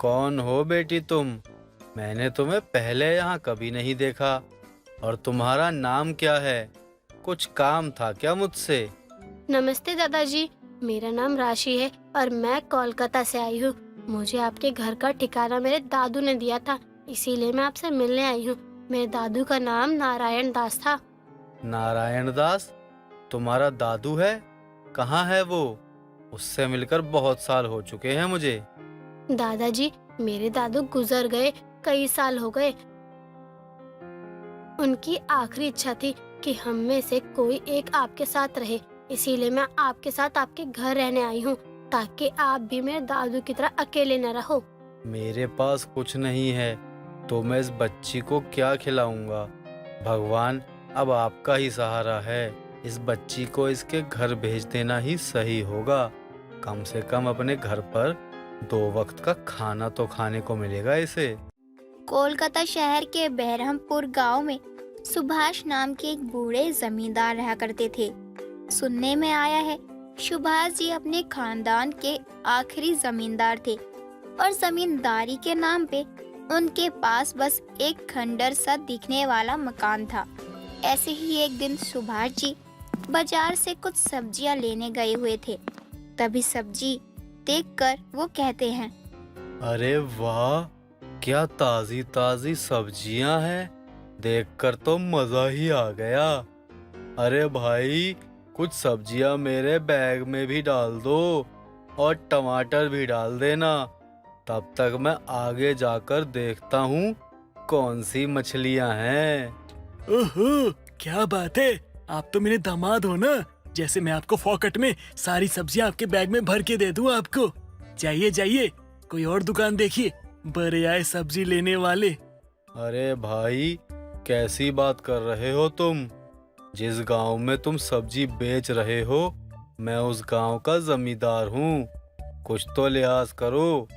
कौन हो बेटी तुम? मैंने तुम्हें पहले यहाँ कभी नहीं देखा। और तुम्हारा नाम क्या है? कुछ काम था क्या मुझसे? नमस्ते दादाजी, मेरा नाम राशि है और मैं कोलकाता से आई हूँ। मुझे आपके घर का ठिकाना मेरे दादू ने दिया था, इसीलिए मैं आपसे मिलने आई हूँ। मेरे दादू का नाम नारायण दास था। नारायण दास? तुम्हारा दादू है? कहाँ है वो? उससे मिलकर बहुत साल हो चुके हैं मुझे। दादाजी, मेरे दादू गुजर गए, कई साल हो गए। उनकी आखिरी इच्छा थी कि हम में से कोई एक आपके साथ रहे, इसीलिए मैं आपके साथ आपके घर रहने आई हूँ, ताकि आप भी मेरे दादू की तरह अकेले न रहो। मेरे पास कुछ नहीं है, तो मैं इस बच्ची को क्या खिलाऊंगा? भगवान, अब आपका ही सहारा है। इस बच्ची को इसके घर भेज देना ही सही होगा। कम से कम अपने घर पर 2 वक्त का खाना तो खाने को मिलेगा इसे। कोलकाता शहर के बहरमपुर गांव में सुभाष नाम के एक बूढ़े जमींदार रहा करते थे। सुनने में आया है सुभाष जी अपने खानदान के आखिरी जमींदार थे और जमींदारी के नाम पे उनके पास बस एक खंडर सा दिखने वाला मकान था। ऐसे ही एक दिन सुभाष जी बाजार से कुछ सब्जियां लेने गए हुए थे। तभी सब्जी देखकर वो कहते हैं, अरे वाह, क्या ताजी ताजी सब्जियां हैं। देखकर तो मजा ही आ गया। अरे भाई, कुछ सब्जियां मेरे बैग में भी डाल दो और टमाटर भी डाल देना। तब तक मैं आगे जाकर देखता हूँ कौन सी मछलियां हैं। ओहो, क्या बात है। आप तो मेरे दामाद हो ना। जैसे मैं आपको फोकट में सारी सब्जियां आपके बैग में भर के दे दूं आपको। जाइए जाइए, कोई और दुकान देखिए, बड़े आए सब्जी लेने वाले। अरे भाई, कैसी बात कर रहे हो तुम? जिस गांव में तुम सब्जी बेच रहे हो, मैं उस गांव का जमींदार हूँ। कुछ तो लिहाज करो।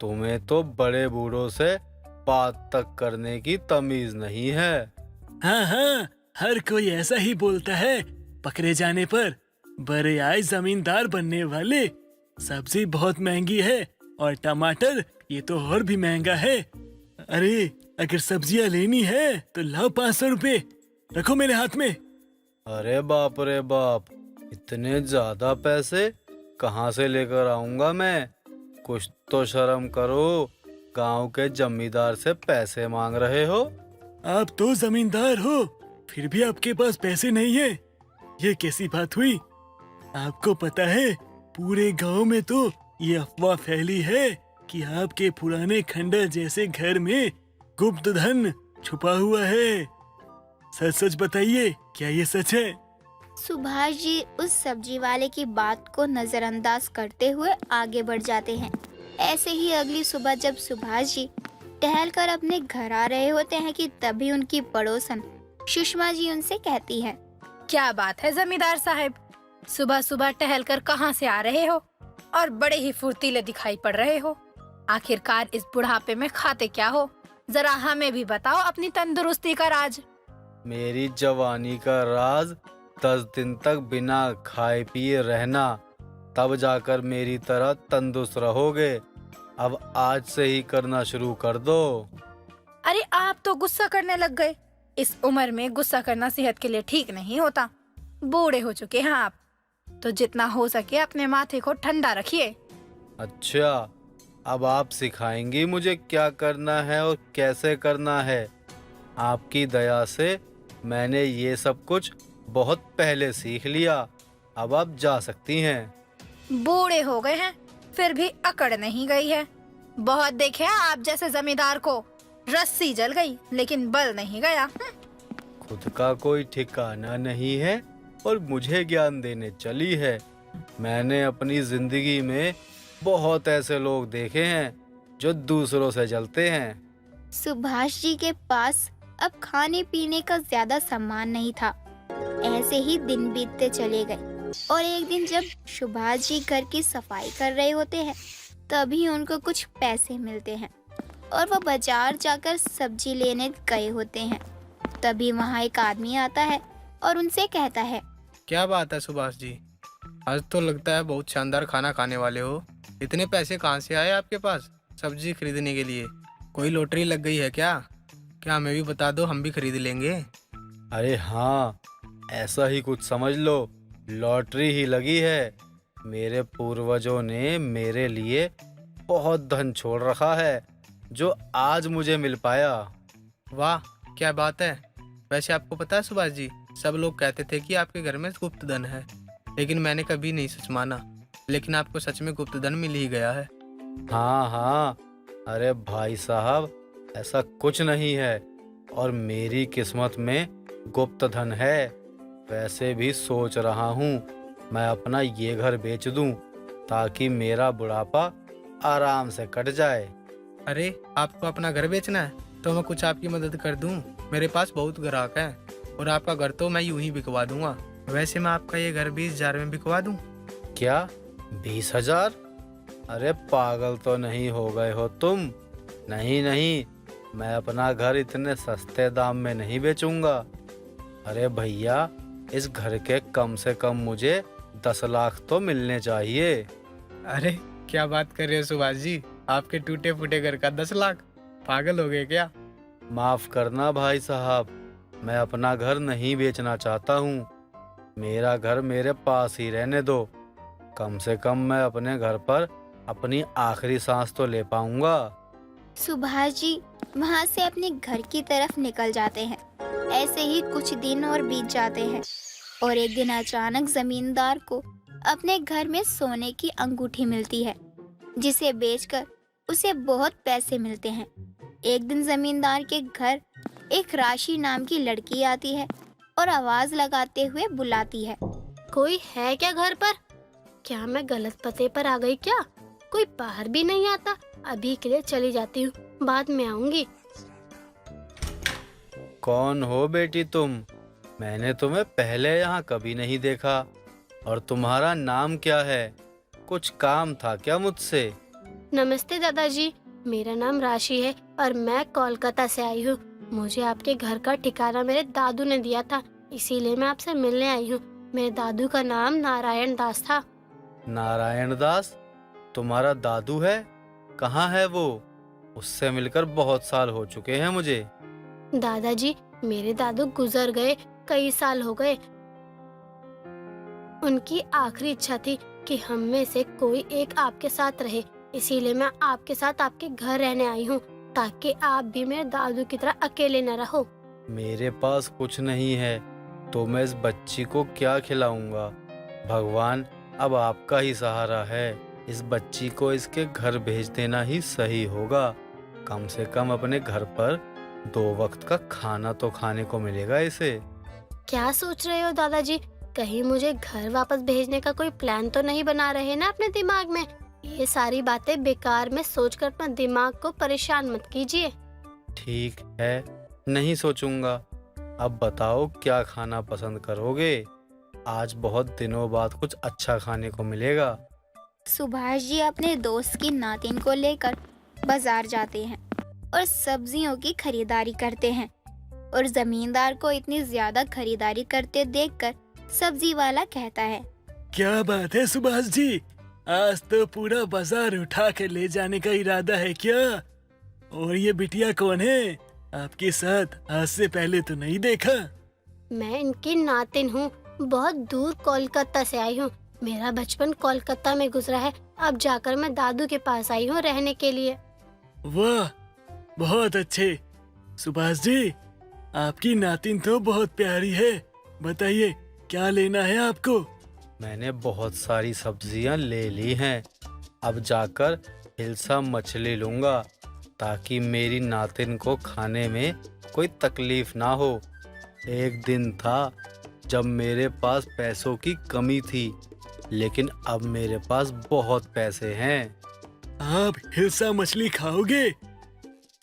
तुम्हें तो बड़े बूढ़ों से बात तक करने की तमीज नहीं है। हाँ हाँ, हर कोई ऐसा ही बोलता है पकड़े जाने पर। बड़े आए जमींदार बनने वाले। सब्जी बहुत महंगी है और टमाटर ये तो और भी महंगा है। अरे, अगर सब्जियां लेनी है तो लाओ 500 रुपए, रखो मेरे हाथ में। अरे बाप रे बाप, इतने ज्यादा पैसे कहाँ से लेकर आऊंगा मैं? कुछ तो शर्म करो। गांव के जमींदार से पैसे मांग रहे हो? आप तो जमींदार हो, फिर भी आपके पास पैसे नहीं है। ये कैसी बात हुई? आपको पता है, पूरे गांव में तो ये अफवाह फैली है कि आपके पुराने खंडर जैसे घर में गुप्त धन छुपा हुआ है। सच सच बताइए, क्या ये सच है? सुभाष जी उस सब्जी वाले की बात को नजरअंदाज करते हुए आगे बढ़ जाते हैं। ऐसे ही अगली सुबह जब सुभाष जी टहलकर अपने घर आ रहे होते हैं कि तभी उनकी पड़ोसन सुषमा जी उनसे कहती है, क्या बात है जमींदार साहब, सुबह सुबह टहलकर कहाँ से आ रहे हो और बड़े ही फुर्तीले दिखाई पड़ रहे हो। आखिरकार इस बुढ़ापे में खाते क्या हो? जरा हमें भी बताओ अपनी तंदुरुस्ती का राज। मेरी जवानी का राज 10 दिन तक बिना खाए पिए रहना, तब जाकर मेरी तरह तंदुरुस्त रहोगे। अब आज से ही करना शुरू कर दो। अरे आप तो गुस्सा करने लग गए। इस उम्र में गुस्सा करना सेहत के लिए ठीक नहीं होता। बूढ़े हो चुके हैं आप, तो जितना हो सके अपने माथे को ठंडा रखिए। अच्छा, अब आप सिखाएंगी मुझे क्या करना है और कैसे करना है। आपकी दया से मैंने ये सब कुछ बहुत पहले सीख लिया। अब आप जा सकती हैं। बूढ़े हो गए हैं, फिर भी अकड़ नहीं गई है। बहुत देखे आप जैसे जमींदार को, रस्सी जल गई लेकिन बल नहीं गया। खुद का कोई ठिकाना नहीं है और मुझे ज्ञान देने चली है। मैंने अपनी जिंदगी में बहुत ऐसे लोग देखे हैं जो दूसरों से जलते हैं। सुभाष जी के पास अब खाने पीने का ज्यादा सामान नहीं था। ऐसे ही दिन बीतते चले गए और एक दिन जब सुभाष जी घर की सफाई कर रहे होते हैं, तभी उनको कुछ पैसे मिलते हैं और वो बाजार जाकर सब्जी लेने गए होते हैं। तभी वहाँ एक आदमी आता है और उनसे कहता है, क्या बात है सुभाष जी, आज तो लगता है बहुत शानदार खाना खाने वाले हो। इतने पैसे कहाँ से आए आपके पास? सब्जी खरीदने के लिए। कोई लॉटरी लग गई है क्या? क्या हमें भी बता दो, हम भी खरीद लेंगे। अरे हाँ, ऐसा ही कुछ समझ लो, लॉटरी ही लगी है। मेरे पूर्वजों ने मेरे लिए बहुत धन छोड़ रखा है जो आज मुझे मिल पाया। वाह, क्या बात है। वैसे आपको पता है सुभाष जी, सब लोग कहते थे कि आपके घर में गुप्त धन है, लेकिन मैंने कभी नहीं सच माना। लेकिन आपको सच में गुप्त धन मिल ही गया है। हाँ हाँ, अरे भाई साहब, ऐसा कुछ नहीं है और मेरी किस्मत में गुप्त धन है। वैसे भी सोच रहा हूँ मैं अपना ये घर बेच दूँ ताकि मेरा बुढ़ापा आराम से कट जाए। अरे, आपको अपना घर बेचना है तो मैं कुछ आपकी मदद कर दूं। मेरे पास बहुत ग्राहक हैं और आपका घर तो मैं यूं ही बिकवा दूंगा। वैसे मैं आपका ये घर 20,000 में बिकवा दूं। क्या 20,000? अरे पागल तो नहीं हो गए हो तुम? नहीं नहीं, मैं अपना घर इतने सस्ते दाम में नहीं बेचूंगा। अरे भैया, इस घर के कम से कम मुझे 10 लाख तो मिलने चाहिए। अरे, क्या बात कर रहे हो सुभाष जी, आपके टूटे फूटे घर का 10 लाख? पागल हो गए क्या? माफ करना भाई साहब, मैं अपना घर नहीं बेचना चाहता हूँ। मेरा घर मेरे पास ही रहने दो। कम से कम मैं अपने घर पर अपनी आखिरी सांस तो ले पाऊंगा। सुभाष जी वहाँ से अपने घर की तरफ निकल जाते हैं। ऐसे ही कुछ दिन और बीत जाते हैं और एक दिन अचानक जमींदार को अपने घर में सोने की अंगूठी मिलती है, जिसे बेचकर उसे बहुत पैसे मिलते हैं। एक दिन जमींदार के घर एक राशि नाम की लड़की आती है और आवाज लगाते हुए बुलाती है। कोई है क्या घर पर? क्या मैं गलत पते पर आ गई क्या? कोई बाहर भी नहीं आता। अभी के लिए चली जाती हूँ, बाद में आऊंगी। कौन हो बेटी तुम? मैंने तुम्हें पहले यहाँ कभी नहीं देखा। और तुम्हारा नाम क्या है? कुछ काम था क्या मुझसे? नमस्ते दादाजी, मेरा नाम राशि है और मैं कोलकाता से आई हूँ। मुझे आपके घर का ठिकाना मेरे दादू ने दिया था, इसीलिए मैं आपसे मिलने आई हूँ। मेरे दादू का नाम नारायण दास था। नारायण दास? तुम्हारा दादू है? कहाँ है वो? उससे मिलकर बहुत साल हो चुके हैं मुझे। दादाजी, मेरे दादू गुजर गए, कई साल हो गए। उनकी आखिरी इच्छा थी कि हम में से कोई एक आपके साथ रहे, इसीलिए मैं आपके साथ आपके घर रहने आई हूँ, ताकि आप भी मेरे दादू की तरह अकेले न रहो। मेरे पास कुछ नहीं है तो मैं इस बच्ची को क्या खिलाऊंगा? भगवान, अब आपका ही सहारा है। इस बच्ची को इसके घर भेज देना ही सही होगा। कम से कम अपने घर पर 2 वक्त का खाना तो खाने को मिलेगा इसे। क्या सोच रहे हो दादाजी? कहीं मुझे घर वापस भेजने का कोई प्लान तो नहीं बना रहे ना अपने दिमाग में? ये सारी बातें बेकार में सोचकर अपना दिमाग को परेशान मत कीजिए। ठीक है, नहीं सोचूंगा। अब बताओ क्या खाना पसंद करोगे? आज बहुत दिनों बाद कुछ अच्छा खाने को मिलेगा। सुभाष जी अपने दोस्त की नातिन को लेकर बाजार जाते हैं और सब्जियों की खरीदारी करते हैं। और जमींदार को इतनी ज्यादा खरीदारी करते देखकर सब्जी वाला कहता है, क्या बात है सुभाष जी, आज तो पूरा बाजार उठा के ले जाने का इरादा है क्या? और ये बिटिया कौन है? आपके साथ आज से पहले तो नहीं देखा। मैं इनकी नातिन हूँ, बहुत दूर कोलकाता से आई हूँ। मेरा बचपन कोलकाता में गुजरा है। अब जाकर मैं दादू के पास आई हूँ रहने के लिए। वाह, बहुत अच्छे। सुभाष जी, आपकी नातिन तो बहुत प्यारी है। बताइए क्या लेना है आपको? मैंने बहुत सारी सब्जियां ले ली हैं। अब जाकर हिलसा मछली लूंगा ताकि मेरी नातिन को खाने में कोई तकलीफ ना हो। एक दिन था जब मेरे पास पैसों की कमी थी, लेकिन अब मेरे पास बहुत पैसे हैं। आप हिलसा मछली खाओगे?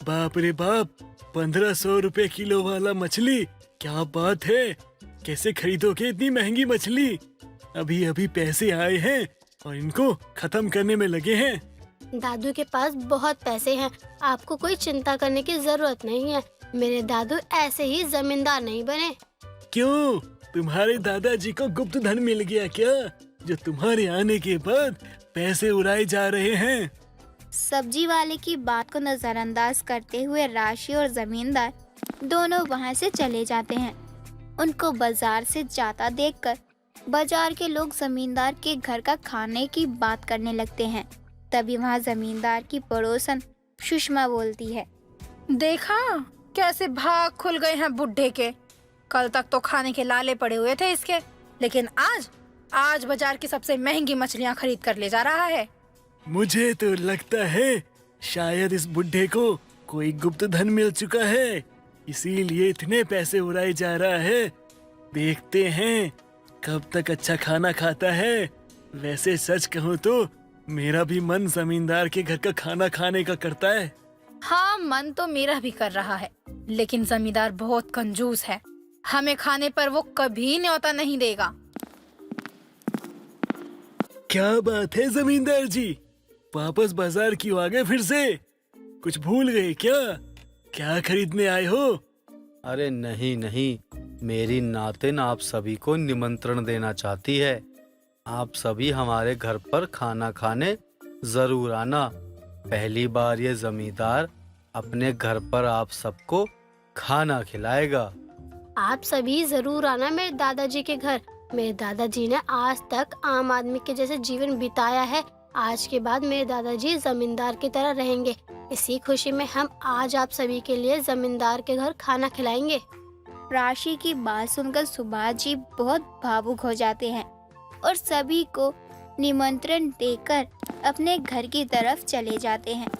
बाप रे बाप, 1500 रुपए किलो वाला मछली, क्या बात है। कैसे खरीदोगे इतनी महंगी मछली? अभी अभी पैसे आए हैं और इनको खत्म करने में लगे हैं। दादू के पास बहुत पैसे हैं, आपको कोई चिंता करने की जरूरत नहीं है। मेरे दादू ऐसे ही जमींदार नहीं बने। क्यों, तुम्हारे दादाजी को गुप्त धन मिल गया क्या, जो तुम्हारे आने के बाद पैसे उड़ाए जा रहे हैं? सब्जी वाले की बात को नजरअंदाज करते हुए राशि और जमींदार दोनों वहां से चले जाते हैं। उनको बाजार से जाता देखकर बाजार के लोग जमींदार के घर का खाने की बात करने लगते हैं। तभी वहां जमींदार की पड़ोसन सुषमा बोलती है। देखा कैसे भाग खुल गए हैं बुढ़े के। कल तक तो खाने के लाले पड़े हुए थे इसके, लेकिन आज बाजार की सबसे महंगी मछलियां खरीद कर ले जा रहा है। मुझे तो लगता है शायद इस बुढ़े को कोई गुप्त धन मिल चुका है, इसीलिए इतने पैसे उड़ाए जा रहा है। देखते हैं कब तक अच्छा खाना खाता है। वैसे सच कहूँ तो मेरा भी मन जमींदार के घर का खाना खाने का करता है। हाँ, मन तो मेरा भी कर रहा है, लेकिन जमींदार बहुत कंजूस है। हमें खाने पर वो कभी न्योता नहीं देगा। क्या बात है जमींदार जी, वापस बाजार क्यों आ गए फिर से? कुछ भूल गए क्या? क्या खरीदने आए हो? अरे नहीं नहीं, मेरी नातिन आप सभी को निमंत्रण देना चाहती है। आप सभी हमारे घर पर खाना खाने जरूर आना। पहली बार ये जमींदार अपने घर पर आप सबको खाना खिलाएगा। आप सभी जरूर आना मेरे दादाजी के घर। मेरे दादाजी ने आज तक आम आदमी के जैसे जीवन बिताया है। आज के बाद मेरे दादाजी जमींदार की तरह रहेंगे। इसी खुशी में हम आज आप सभी के लिए जमींदार के घर खाना खिलाएंगे। राशि की बात सुनकर सुभाष जी बहुत भावुक हो जाते हैं और सभी को निमंत्रण देकर अपने घर की तरफ चले जाते हैं।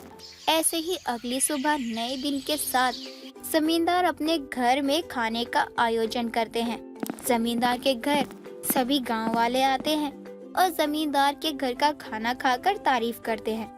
ऐसे ही अगली सुबह नए दिन के साथ जमींदार अपने घर में खाने का आयोजन करते हैं। जमींदार के घर सभी गांव वाले आते हैं और जमींदार के घर का खाना खाकर तारीफ करते हैं।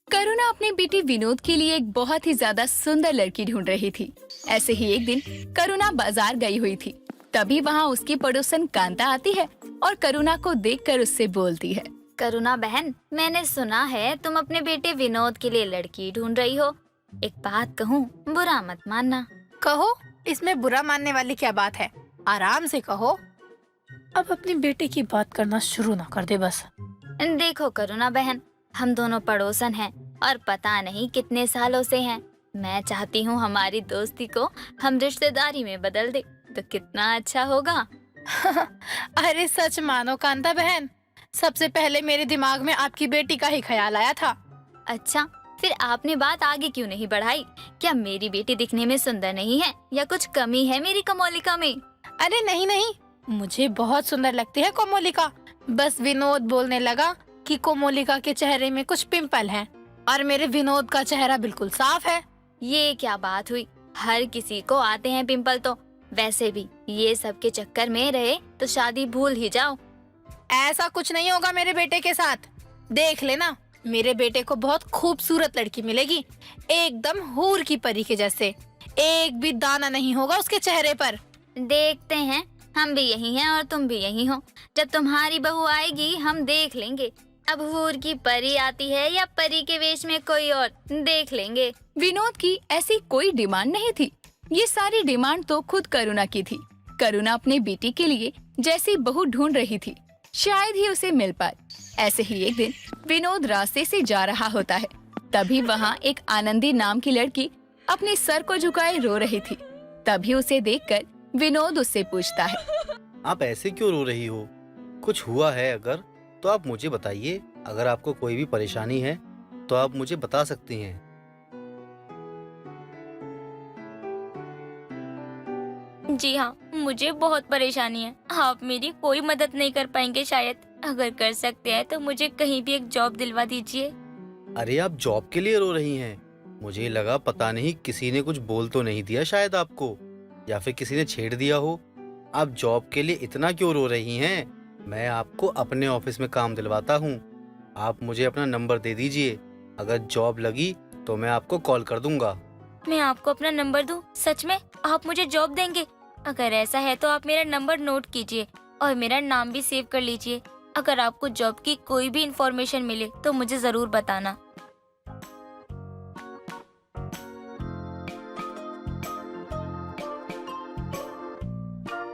करुणा अपनी बेटी विनोद के लिए एक बहुत ही ज्यादा सुंदर लड़की ढूंढ रही थी। ऐसे ही एक दिन करुणा बाजार गई हुई थी। तभी वहाँ उसकी पड़ोसन कांता आती है और करुणा को देखकर उससे बोलती है। करुणा बहन, मैंने सुना है तुम अपने बेटे विनोद के लिए लड़की ढूंढ रही हो। एक बात कहूँ, बुरा मत मानना। कहो, इसमें बुरा मानने वाली क्या बात है? आराम से कहो। अब अपनी बेटे की बात करना शुरू ना कर दे बस। देखो करुणा बहन, हम दोनों पड़ोसन हैं और पता नहीं कितने सालों से हैं। मैं चाहती हूँ हमारी दोस्ती को हम रिश्तेदारी में बदल दे तो कितना अच्छा होगा। अरे सच मानो कांता बहन, सबसे पहले मेरे दिमाग में आपकी बेटी का ही ख्याल आया था। अच्छा, फिर आपने बात आगे क्यों नहीं बढ़ाई? क्या मेरी बेटी दिखने में सुंदर नहीं है या कुछ कमी है मेरी कोमोलिका में? अरे नहीं नहीं, मुझे बहुत सुंदर लगती है कोमोलिका। बस विनोद बोलने लगा कि कोमोलिका के चेहरे में कुछ पिंपल हैं और मेरे विनोद का चेहरा बिल्कुल साफ है। ये क्या बात हुई? हर किसी को आते हैं पिंपल तो। वैसे भी ये सब के चक्कर में रहे तो शादी भूल ही जाओ। ऐसा कुछ नहीं होगा मेरे बेटे के साथ। देख लेना, मेरे बेटे को बहुत खूबसूरत लड़की मिलेगी, एकदम हूर की परी के जैसे। एक भी दाना नहीं होगा उसके चेहरे पर। देखते हैं, हम भी यही हैं और तुम भी यही हो। जब तुम्हारी बहू आएगी हम देख लेंगे, अब हूर की परी आती है या परी के वेश में कोई और, देख लेंगे। विनोद की ऐसी कोई डिमांड नहीं थी। ये सारी डिमांड तो खुद करुणा की थी। करुणा अपने बेटी के लिए जैसी बहू ढूंढ रही थी, शायद ही उसे मिल पाए। ऐसे ही एक दिन विनोद रास्ते से जा रहा होता है। तभी वहाँ एक आनंदी नाम की लड़की अपने सर को झुकाए रो रही थी। तभी उसे देखकर विनोद उससे पूछता है, आप ऐसे क्यों रो रही हो? कुछ हुआ है अगर तो आप मुझे बताइए। अगर आपको कोई भी परेशानी है तो आप मुझे बता सकती हैं। जी हाँ, मुझे बहुत परेशानी है। आप मेरी कोई मदद नहीं कर पाएंगे शायद। अगर कर सकते हैं तो मुझे कहीं भी एक जॉब दिलवा दीजिए। अरे आप जॉब के लिए रो रही हैं? मुझे लगा पता नहीं किसी ने कुछ बोल तो नहीं दिया शायद आपको, या फिर किसी ने छेड़ दिया हो। आप जॉब के लिए इतना क्यों रो रही हैं? मैं आपको अपने ऑफिस में काम दिलवाता हूँ। आप मुझे अपना नंबर दे दीजिए। अगर जॉब लगी तो मैं आपको कॉल कर दूंगा। मैं आपको अपना नंबर दूं? सच में आप मुझे जॉब देंगे? अगर ऐसा है तो आप मेरा नंबर नोट कीजिए और मेरा नाम भी सेव कर लीजिए। अगर आपको जॉब की कोई भी इंफॉर्मेशन मिले तो मुझे जरूर बताना।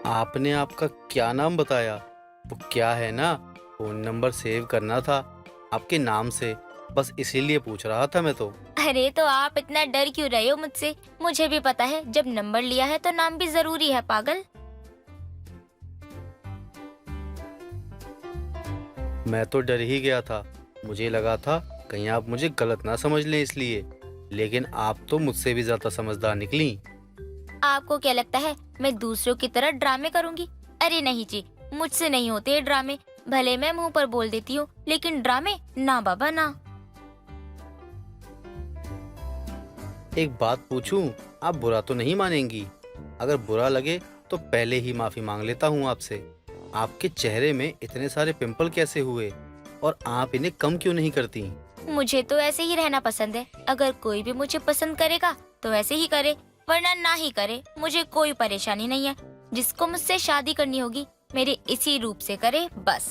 आपने आपका क्या नाम बताया? वो क्या है ना, फोन नंबर सेव करना था आपके नाम से। बस इसीलिए पूछ रहा था मैं तो। अरे तो आप इतना डर क्यों रहे हो मुझसे? मुझे भी पता है जब नंबर लिया है तो नाम भी जरूरी है, पागल। मैं तो डर ही गया था, मुझे लगा था कहीं आप मुझे गलत ना समझ लें इसलिए, लेकिन आप तो मुझसे भी ज्यादा समझदार निकली। आपको क्या लगता है मैं दूसरों की तरह ड्रामे करूंगी? अरे नहीं जी, मुझसे नहीं होते ये ड्रामे। भले मैं मुंह पर बोल देती हूँ, लेकिन ड्रामे ना बाबा ना। एक बात पूछूं, आप बुरा तो नहीं मानेंगी? अगर बुरा लगे तो पहले ही माफी मांग लेता हूँ आपसे। आपके चेहरे में इतने सारे पिंपल कैसे हुए और आप इन्हें कम क्यों नहीं करती? मुझे तो ऐसे ही रहना पसंद है। अगर कोई भी मुझे पसंद करेगा तो ऐसे ही करे, वरना ना ही करे। मुझे कोई परेशानी नहीं है। जिसको मुझसे शादी करनी होगी मेरे इसी रूप से करे, बस।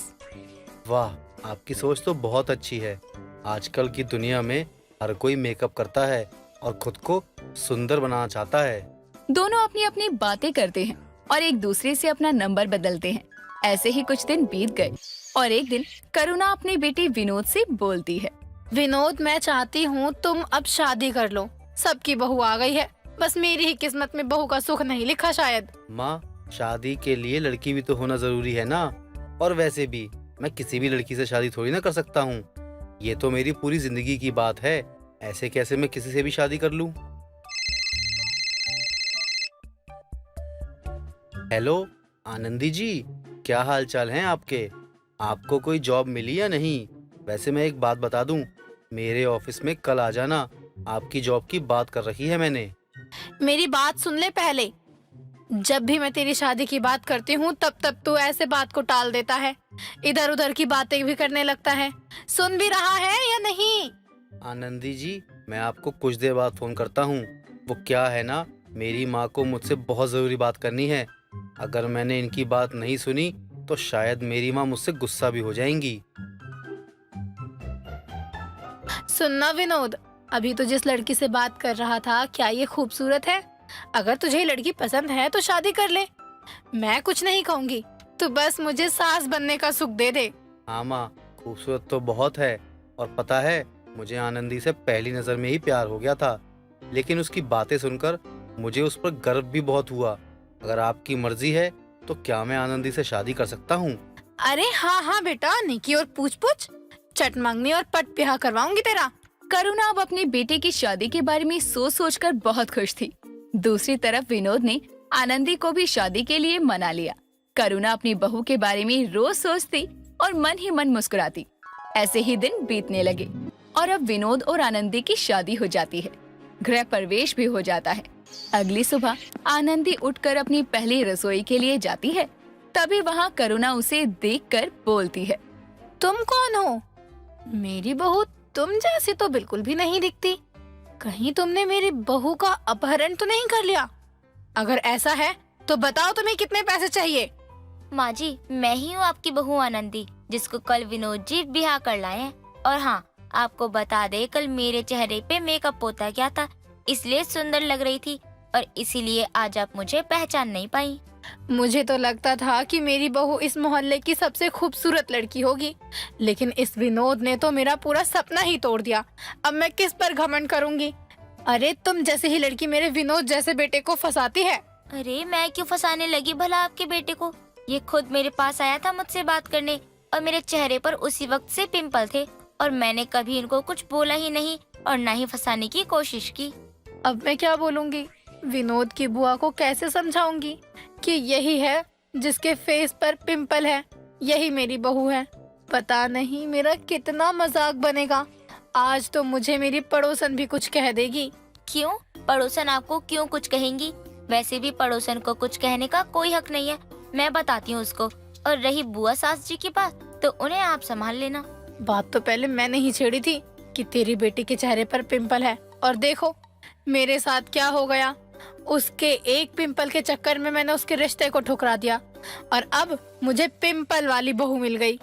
वाह, आपकी सोच तो बहुत अच्छी है। आजकल की दुनिया में हर कोई मेकअप करता है और खुद को सुंदर बनाना चाहता है। दोनों अपनी अपनी बातें करते हैं और एक दूसरे से अपना नंबर बदलते हैं। ऐसे ही कुछ दिन बीत गए और एक दिन करुणा अपने बेटे विनोद से बोलती है। विनोद, मैं चाहती हूँ तुम अब शादी कर लो। सबकी बहू आ गई है, बस मेरी ही किस्मत में बहू का सुख नहीं लिखा शायद। माँ, शादी के लिए लड़की भी तो होना जरूरी है ना। और वैसे भी मैं किसी भी लड़की से शादी थोड़ी ना कर सकता हूँ। ये तो मेरी पूरी जिंदगी की बात है। ऐसे कैसे मैं किसी से भी शादी कर लूँ? हेलो आनंदी जी, क्या हाल चाल हैं आपके? आपको कोई जॉब मिली या नहीं? वैसे मैं एक बात बता दूं, मेरे ऑफिस में कल आ जाना। आपकी जॉब की बात कर रखी है मैंने। मेरी बात सुन ले पहले। जब भी मैं तेरी शादी की बात करती हूँ तब तू ऐसे बात को टाल देता है, इधर उधर की बातें भी करने लगता है। सुन भी रहा है या नहीं? आनंदी जी, मैं आपको कुछ देर बाद फोन करता हूँ। वो क्या है ना, मेरी माँ को मुझसे बहुत जरूरी बात करनी है। अगर मैंने इनकी बात नहीं सुनी तो शायद मेरी माँ मुझसे गुस्सा भी हो जाएंगी। सुनना विनोद, अभी तो जिस लड़की से बात कर रहा था, क्या ये खूबसूरत है? अगर तुझे ये लड़की पसंद है तो शादी कर ले। मैं कुछ नहीं कहूँगी, तू बस मुझे सास बनने का सुख दे दे। हाँ माँ, खूबसूरत तो बहुत है और पता है, मुझे आनंदी से पहली नजर में ही प्यार हो गया था। लेकिन उसकी बातें सुनकर मुझे उस पर गर्व भी बहुत हुआ। अगर आपकी मर्जी है तो क्या मैं आनंदी से शादी कर सकता हूँ? अरे हाँ हाँ बेटा, निकी और पूछ पूछ, चट मांगनी और पट ब्याह करवाऊंगी तेरा। करुणा अब अपने बेटे की शादी के बारे में सोच सोच कर बहुत खुश थी। दूसरी तरफ विनोद ने आनंदी को भी शादी के लिए मना लिया। करुणा अपनी बहू के बारे में रोज सोचती और मन ही मन मुस्कुराती। ऐसे ही दिन बीतने लगे और अब विनोद और आनंदी की शादी हो जाती है। गृह प्रवेश भी हो जाता है। अगली सुबह आनंदी उठकर अपनी पहली रसोई के लिए जाती है। तभी वहाँ करुणा उसे देखकर बोलती है, तुम कौन हो? मेरी बहू तुम जैसी तो बिल्कुल भी नहीं दिखती। कहीं तुमने मेरी बहू का अपहरण तो नहीं कर लिया? अगर ऐसा है तो बताओ तुम्हें कितने पैसे चाहिए? माँ जी, मैं ही हूँ आपकी बहू आनंदी, जिसको कल विनोद जी ब्याह कर लाए हैं। और हाँ, आपको बता दे, कल मेरे चेहरे पे मेकअप पोता गया था, इसलिए सुंदर लग रही थी और इसीलिए आज आप मुझे पहचान नहीं पाई। मुझे तो लगता था कि मेरी बहू इस मोहल्ले की सबसे खूबसूरत लड़की होगी, लेकिन इस विनोद ने तो मेरा पूरा सपना ही तोड़ दिया। अब मैं किस पर घमंड करूंगी? अरे तुम जैसे ही लड़की मेरे विनोद जैसे बेटे को फंसाती है। अरे मैं क्यों फंसाने लगी भला आपके बेटे को? ये खुद मेरे पास आया था मुझसे बात करने और मेरे चेहरे पर उसी वक्त से पिंपल थे और मैंने कभी इनको कुछ बोला ही नहीं और ना ही फंसाने की कोशिश की। अब मैं क्या बोलूंगी? विनोद की बुआ को कैसे समझाऊंगी कि यही है जिसके फेस पर पिंपल है, यही मेरी बहू है? पता नहीं मेरा कितना मजाक बनेगा। आज तो मुझे मेरी पड़ोसन भी कुछ कह देगी। क्यों? पड़ोसन आपको क्यों कुछ कहेंगी? वैसे भी पड़ोसन को कुछ कहने का कोई हक नहीं है। मैं बताती हूँ उसको। और रही बुआ सास जी की बात, तो उन्हें आप संभाल लेना। बात तो पहले मैंने ही छेड़ी थी कि तेरी बेटी के चेहरे पर पिंपल है, और देखो मेरे साथ क्या हो गया। उसके एक पिंपल के चक्कर में मैंने उसके रिश्ते को ठुकरा दिया और अब मुझे पिंपल वाली बहू मिल गई।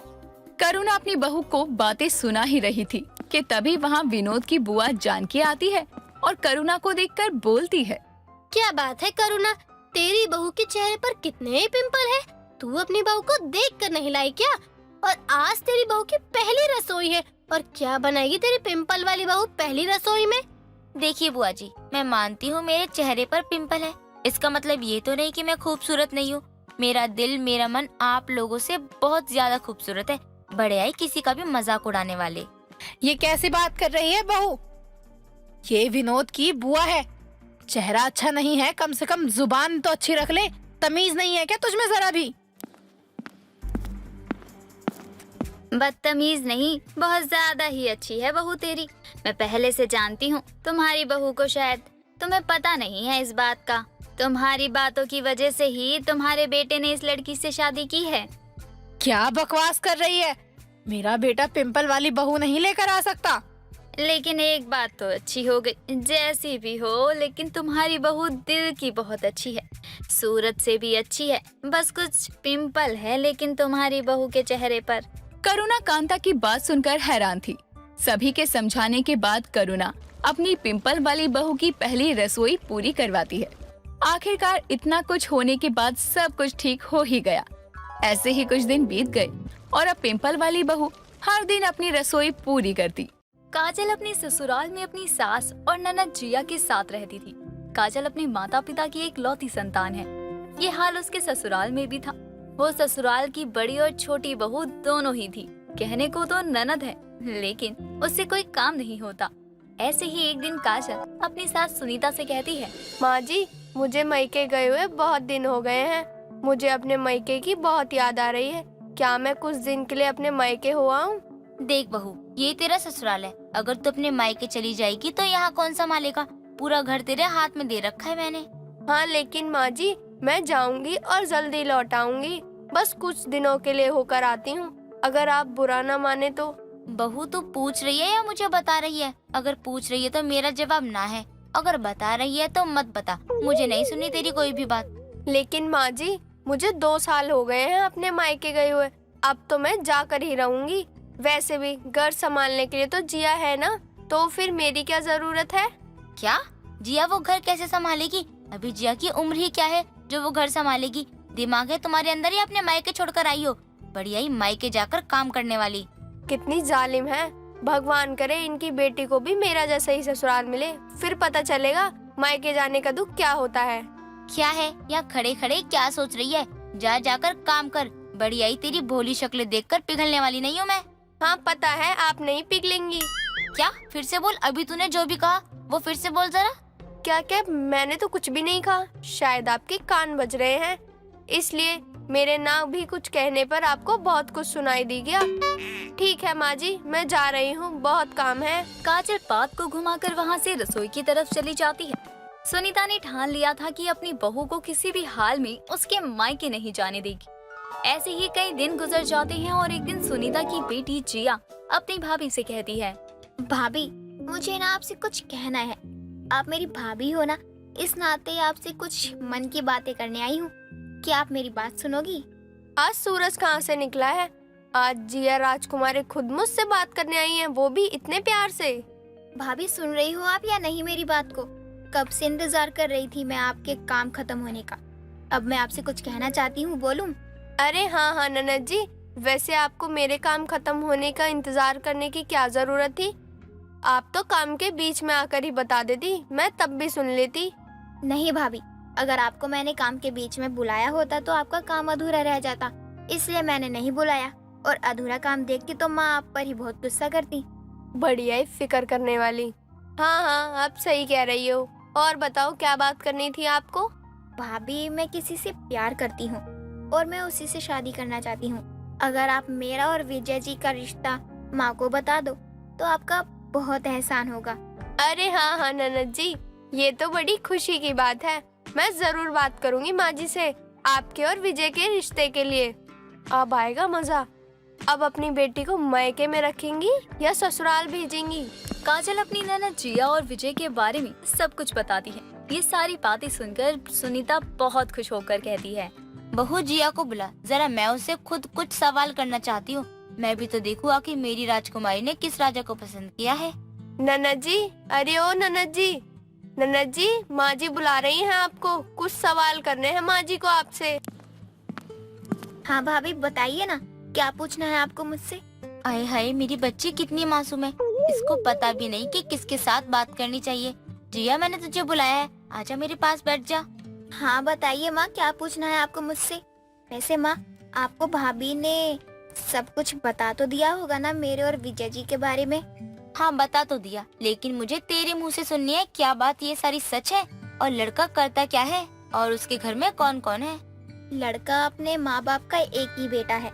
करुणा अपनी बहू को बातें सुना ही रही थी कि तभी वहाँ विनोद की बुआ जानकी आती है और करुणा को देखकर बोलती है, क्या बात है करुणा, तेरी बहू के चेहरे पर कितने पिंपल है? तू अपनी बहू को देख कर नहीं लाई क्या? और आज तेरी बहू की पहली रसोई है, और क्या बनाएगी तेरी पिंपल वाली बहू पहली रसोई में? देखिए बुआ जी, मैं मानती हूँ मेरे चेहरे पर पिंपल है, इसका मतलब ये तो नहीं कि मैं खूबसूरत नहीं हूँ। मेरा दिल, मेरा मन आप लोगों से बहुत ज्यादा खूबसूरत है। बड़े आई किसी का भी मजाक उड़ाने वाले। ये कैसी बात कर रही है बहू? ये विनोद की बुआ है। चेहरा अच्छा नहीं है, कम से कम जुबान तो अच्छी रख ले। तमीज नहीं है क्या तुझमें जरा भी? बदतमीज नहीं, बहुत ज्यादा ही अच्छी है बहू तेरी। मैं पहले से जानती हूँ तुम्हारी बहू को, शायद तुम्हें पता नहीं है इस बात का। तुम्हारी बातों की वजह से ही तुम्हारे बेटे ने इस लड़की से शादी की है। क्या बकवास कर रही है? मेरा बेटा पिंपल वाली बहू नहीं लेकर आ सकता। लेकिन एक बात तो अच्छी हो गई, जैसी भी हो लेकिन तुम्हारी बहू दिल की बहुत अच्छी है, सूरत से भी अच्छी है। बस कुछ पिंपल है लेकिन तुम्हारी बहू के चेहरे पर। करुणा कांता की बात सुनकर हैरान थी। सभी के समझाने के बाद करुणा अपनी पिंपल वाली बहू की पहली रसोई पूरी करवाती है। आखिरकार इतना कुछ होने के बाद सब कुछ ठीक हो ही गया। ऐसे ही कुछ दिन बीत गए और अब पिंपल वाली बहू हर दिन अपनी रसोई पूरी करती। काजल अपने ससुराल में अपनी सास और ननद जिया के साथ रहती थी। काजल अपने माता पिता की एक लौती संतान है। ये हाल उसके ससुराल में भी था। वो ससुराल की बड़ी और छोटी बहू दोनों ही थी। कहने को तो ननद है, लेकिन उससे कोई काम नहीं होता। ऐसे ही एक दिन काजल अपनी सास सुनीता से कहती है, माँ जी, मुझे मायके गए हुए बहुत दिन हो गए हैं। मुझे अपने मायके की बहुत याद आ रही है। क्या मैं कुछ दिन के लिए अपने मायके हो आऊं? देख बहू, ये तेरा ससुराल है। अगर तू अपने मायके चली जाएगी तो यहाँ कौन संभालेगा? पूरा घर तेरे हाथ में दे रखा है मैंने। हाँ, लेकिन माँ जी, मैं जाऊंगी और जल्दी लौट आऊंगी। बस कुछ दिनों के लिए होकर आती हूँ। अगर आप बुरा न माने तो। बहू, तू पूछ रही है या मुझे बता रही है? अगर पूछ रही है तो मेरा जवाब ना है, अगर बता रही है तो मत बता। मुझे नहीं सुनी तेरी कोई भी बात। लेकिन माँ जी, मुझे 2 साल हो गए हैं अपने मायके गए हुए। अब तो मैं जाकर ही रहूंगी। वैसे भी घर संभालने के लिए तो जिया है ना, तो फिर मेरी क्या जरूरत है? क्या? जिया वो घर कैसे संभालेगी? अभी जिया की उम्र ही क्या है जो वो घर संभालेगी? दिमाग है तुम्हारे अंदर या अपने मायके छोड़कर आई हो? बढ़िया ही मायके जाकर काम करने वाली। कितनी जालिम है। भगवान करे इनकी बेटी को भी मेरा जैसा ही ससुराल मिले, फिर पता चलेगा मायके जाने का दुख क्या होता है। क्या है? यहाँ खड़े खड़े क्या सोच रही है? जा जाकर काम कर। बढ़िया ही तेरी भोली शक्ल देखकर पिघलने वाली नहीं हूँ मैं। हाँ, पता है आप नहीं पिघलेंगी। क्या? फिर से बोल। अभी तूने जो भी कहा वो फिर से बोल जरा। क्या क्या? मैंने तो कुछ भी नहीं कहा। शायद आपके कान बज रहे हैं, इसलिए मेरे ना भी कुछ कहने पर आपको बहुत कुछ सुनाई दी गया। ठीक है माँ जी, मैं जा रही हूँ, बहुत काम है। काजल बात को घुमाकर वहाँ से रसोई की तरफ चली जाती है। सुनीता ने ठान लिया था कि अपनी बहू को किसी भी हाल में उसके मायके नहीं जाने देगी। ऐसे ही कई दिन गुजर जाते हैं और एक दिन सुनीता की बेटी जिया अपनी भाभी से कहती है, भाभी, मुझे ना आपसे कुछ कहना है। आप मेरी भाभी हो ना, इस नाते आपसे कुछ मन की बातें करने आई हूँ। क्या आप मेरी बात सुनोगी? आज सूरज कहाँ से निकला है? आज जिया राजकुमारी खुद मुझसे बात करने आई हैं, वो भी इतने प्यार से। भाभी, सुन रही हो आप या नहीं मेरी बात को? कब से इंतजार कर रही थी मैं आपके काम खत्म होने का। अब मैं आपसे कुछ कहना चाहती हूँ, बोलूं? अरे हाँ हाँ ननद जी, वैसे आपको मेरे काम खत्म होने का इंतजार करने की क्या जरूरत थी? आप तो काम के बीच में आकर ही बता देती, मैं तब भी सुन लेती। नहीं भाभी, अगर आपको मैंने काम के बीच में बुलाया होता तो आपका काम अधूरा रह जाता, इसलिए मैंने नहीं बुलाया। और अधूरा काम देख के तो माँ आप पर ही बहुत गुस्सा करती। बढ़िया ही फिक्र करने वाली। हाँ हाँ, आप सही कह रही हो। और बताओ, क्या बात करनी थी आपको? भाभी, मैं किसी से प्यार करती हूँ और मैं उसी से शादी करना चाहती हूँ। अगर आप मेरा और विजय जी का रिश्ता माँ को बता दो तो आपका बहुत एहसान होगा। अरे हाँ हाँ ननद जी, ये तो बड़ी खुशी की बात है। मैं जरूर बात करूंगी माँ जी से आपके और विजय के रिश्ते के लिए। अब आएगा मजा। अब अपनी बेटी को मायके में रखेंगी या ससुराल भेजेंगी? काजल अपनी ननद जिया और विजय के बारे में सब कुछ बताती है। ये सारी बातें सुनकर सुनीता बहुत खुश होकर कहती है, बहू, जिया को बुला जरा, मैं उससे खुद कुछ सवाल करना चाहती हूँ। मैं भी तो देखूँ कि मेरी राजकुमारी ने किस राजा को पसंद किया है। ननद जी, अरे ओ ननद जी, ननद जी, माँ जी बुला रही हैं आपको। कुछ सवाल करने हैं माँ जी को आपसे। हाँ भाभी, बताइए ना, क्या पूछना है आपको मुझसे? आए हाय, मेरी बच्ची कितनी मासूम है, इसको पता भी नहीं कि किसके साथ बात करनी चाहिए। जिया, मैंने तुझे बुलाया है, आजा मेरे पास बैठ जा। हाँ बताइए माँ, क्या पूछना है आपको मुझसे? वैसे माँ, आपको भाभी ने सब कुछ बता तो दिया होगा ना मेरे और विजय जी के बारे में? हाँ बता तो दिया, लेकिन मुझे तेरे मुंह से सुननी है, क्या बात ये सारी सच है? और लड़का करता क्या है और उसके घर में कौन कौन है? लड़का अपने माँ बाप का एक ही बेटा है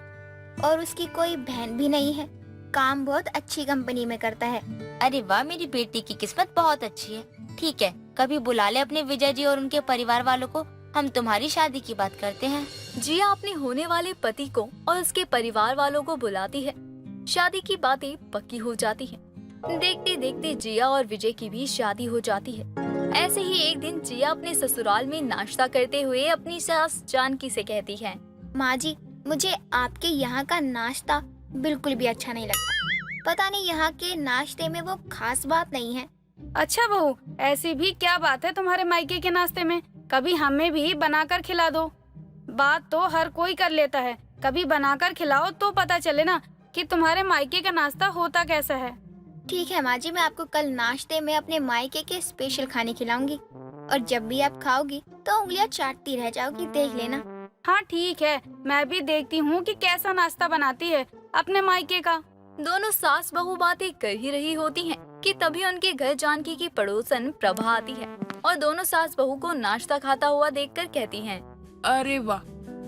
और उसकी कोई बहन भी नहीं है। काम बहुत अच्छी कंपनी में करता है। अरे वाह, मेरी बेटी की किस्मत बहुत अच्छी है। ठीक है, कभी बुला ले अपने विजय जी और उनके परिवार वालों को, हम तुम्हारी शादी की बात करते हैं। जिया अपने होने वाले पति को और उसके परिवार वालों को बुलाती है। शादी की बातें पक्की हो जाती हैं। देखते देखते जिया और विजय की भी शादी हो जाती है। ऐसे ही एक दिन जिया अपने ससुराल में नाश्ता करते हुए अपनी सास जानकी से कहती है, माँ जी, मुझे आपके यहाँ का नाश्ता बिल्कुल भी अच्छा नहीं लगता। पता नहीं यहाँ के नाश्ते में वो खास बात नहीं है। अच्छा बहू, ऐसी भी क्या बात है तुम्हारे मायके के नाश्ते में? कभी हमें भी बनाकर खिला दो। बात तो हर कोई कर लेता है, कभी बनाकर खिलाओ तो पता चले ना कि तुम्हारे मायके का नाश्ता होता कैसा है। ठीक है माँ जी, मैं आपको कल नाश्ते में अपने मायके के स्पेशल खाने खिलाऊंगी और जब भी आप खाओगी तो उंगलियाँ चाटती रह जाओगी, देख लेना। हाँ ठीक है, मैं भी देखती हूँ कि कैसा नाश्ता बनाती है अपने मायके का। दोनों सास बहू बातें कर ही रही होती हैं कि तभी उनके घर जानकी की पड़ोसन प्रभा आती है और दोनों सास बहू को नाश्ता खाता हुआ देखकर कहती हैं, अरे वाह,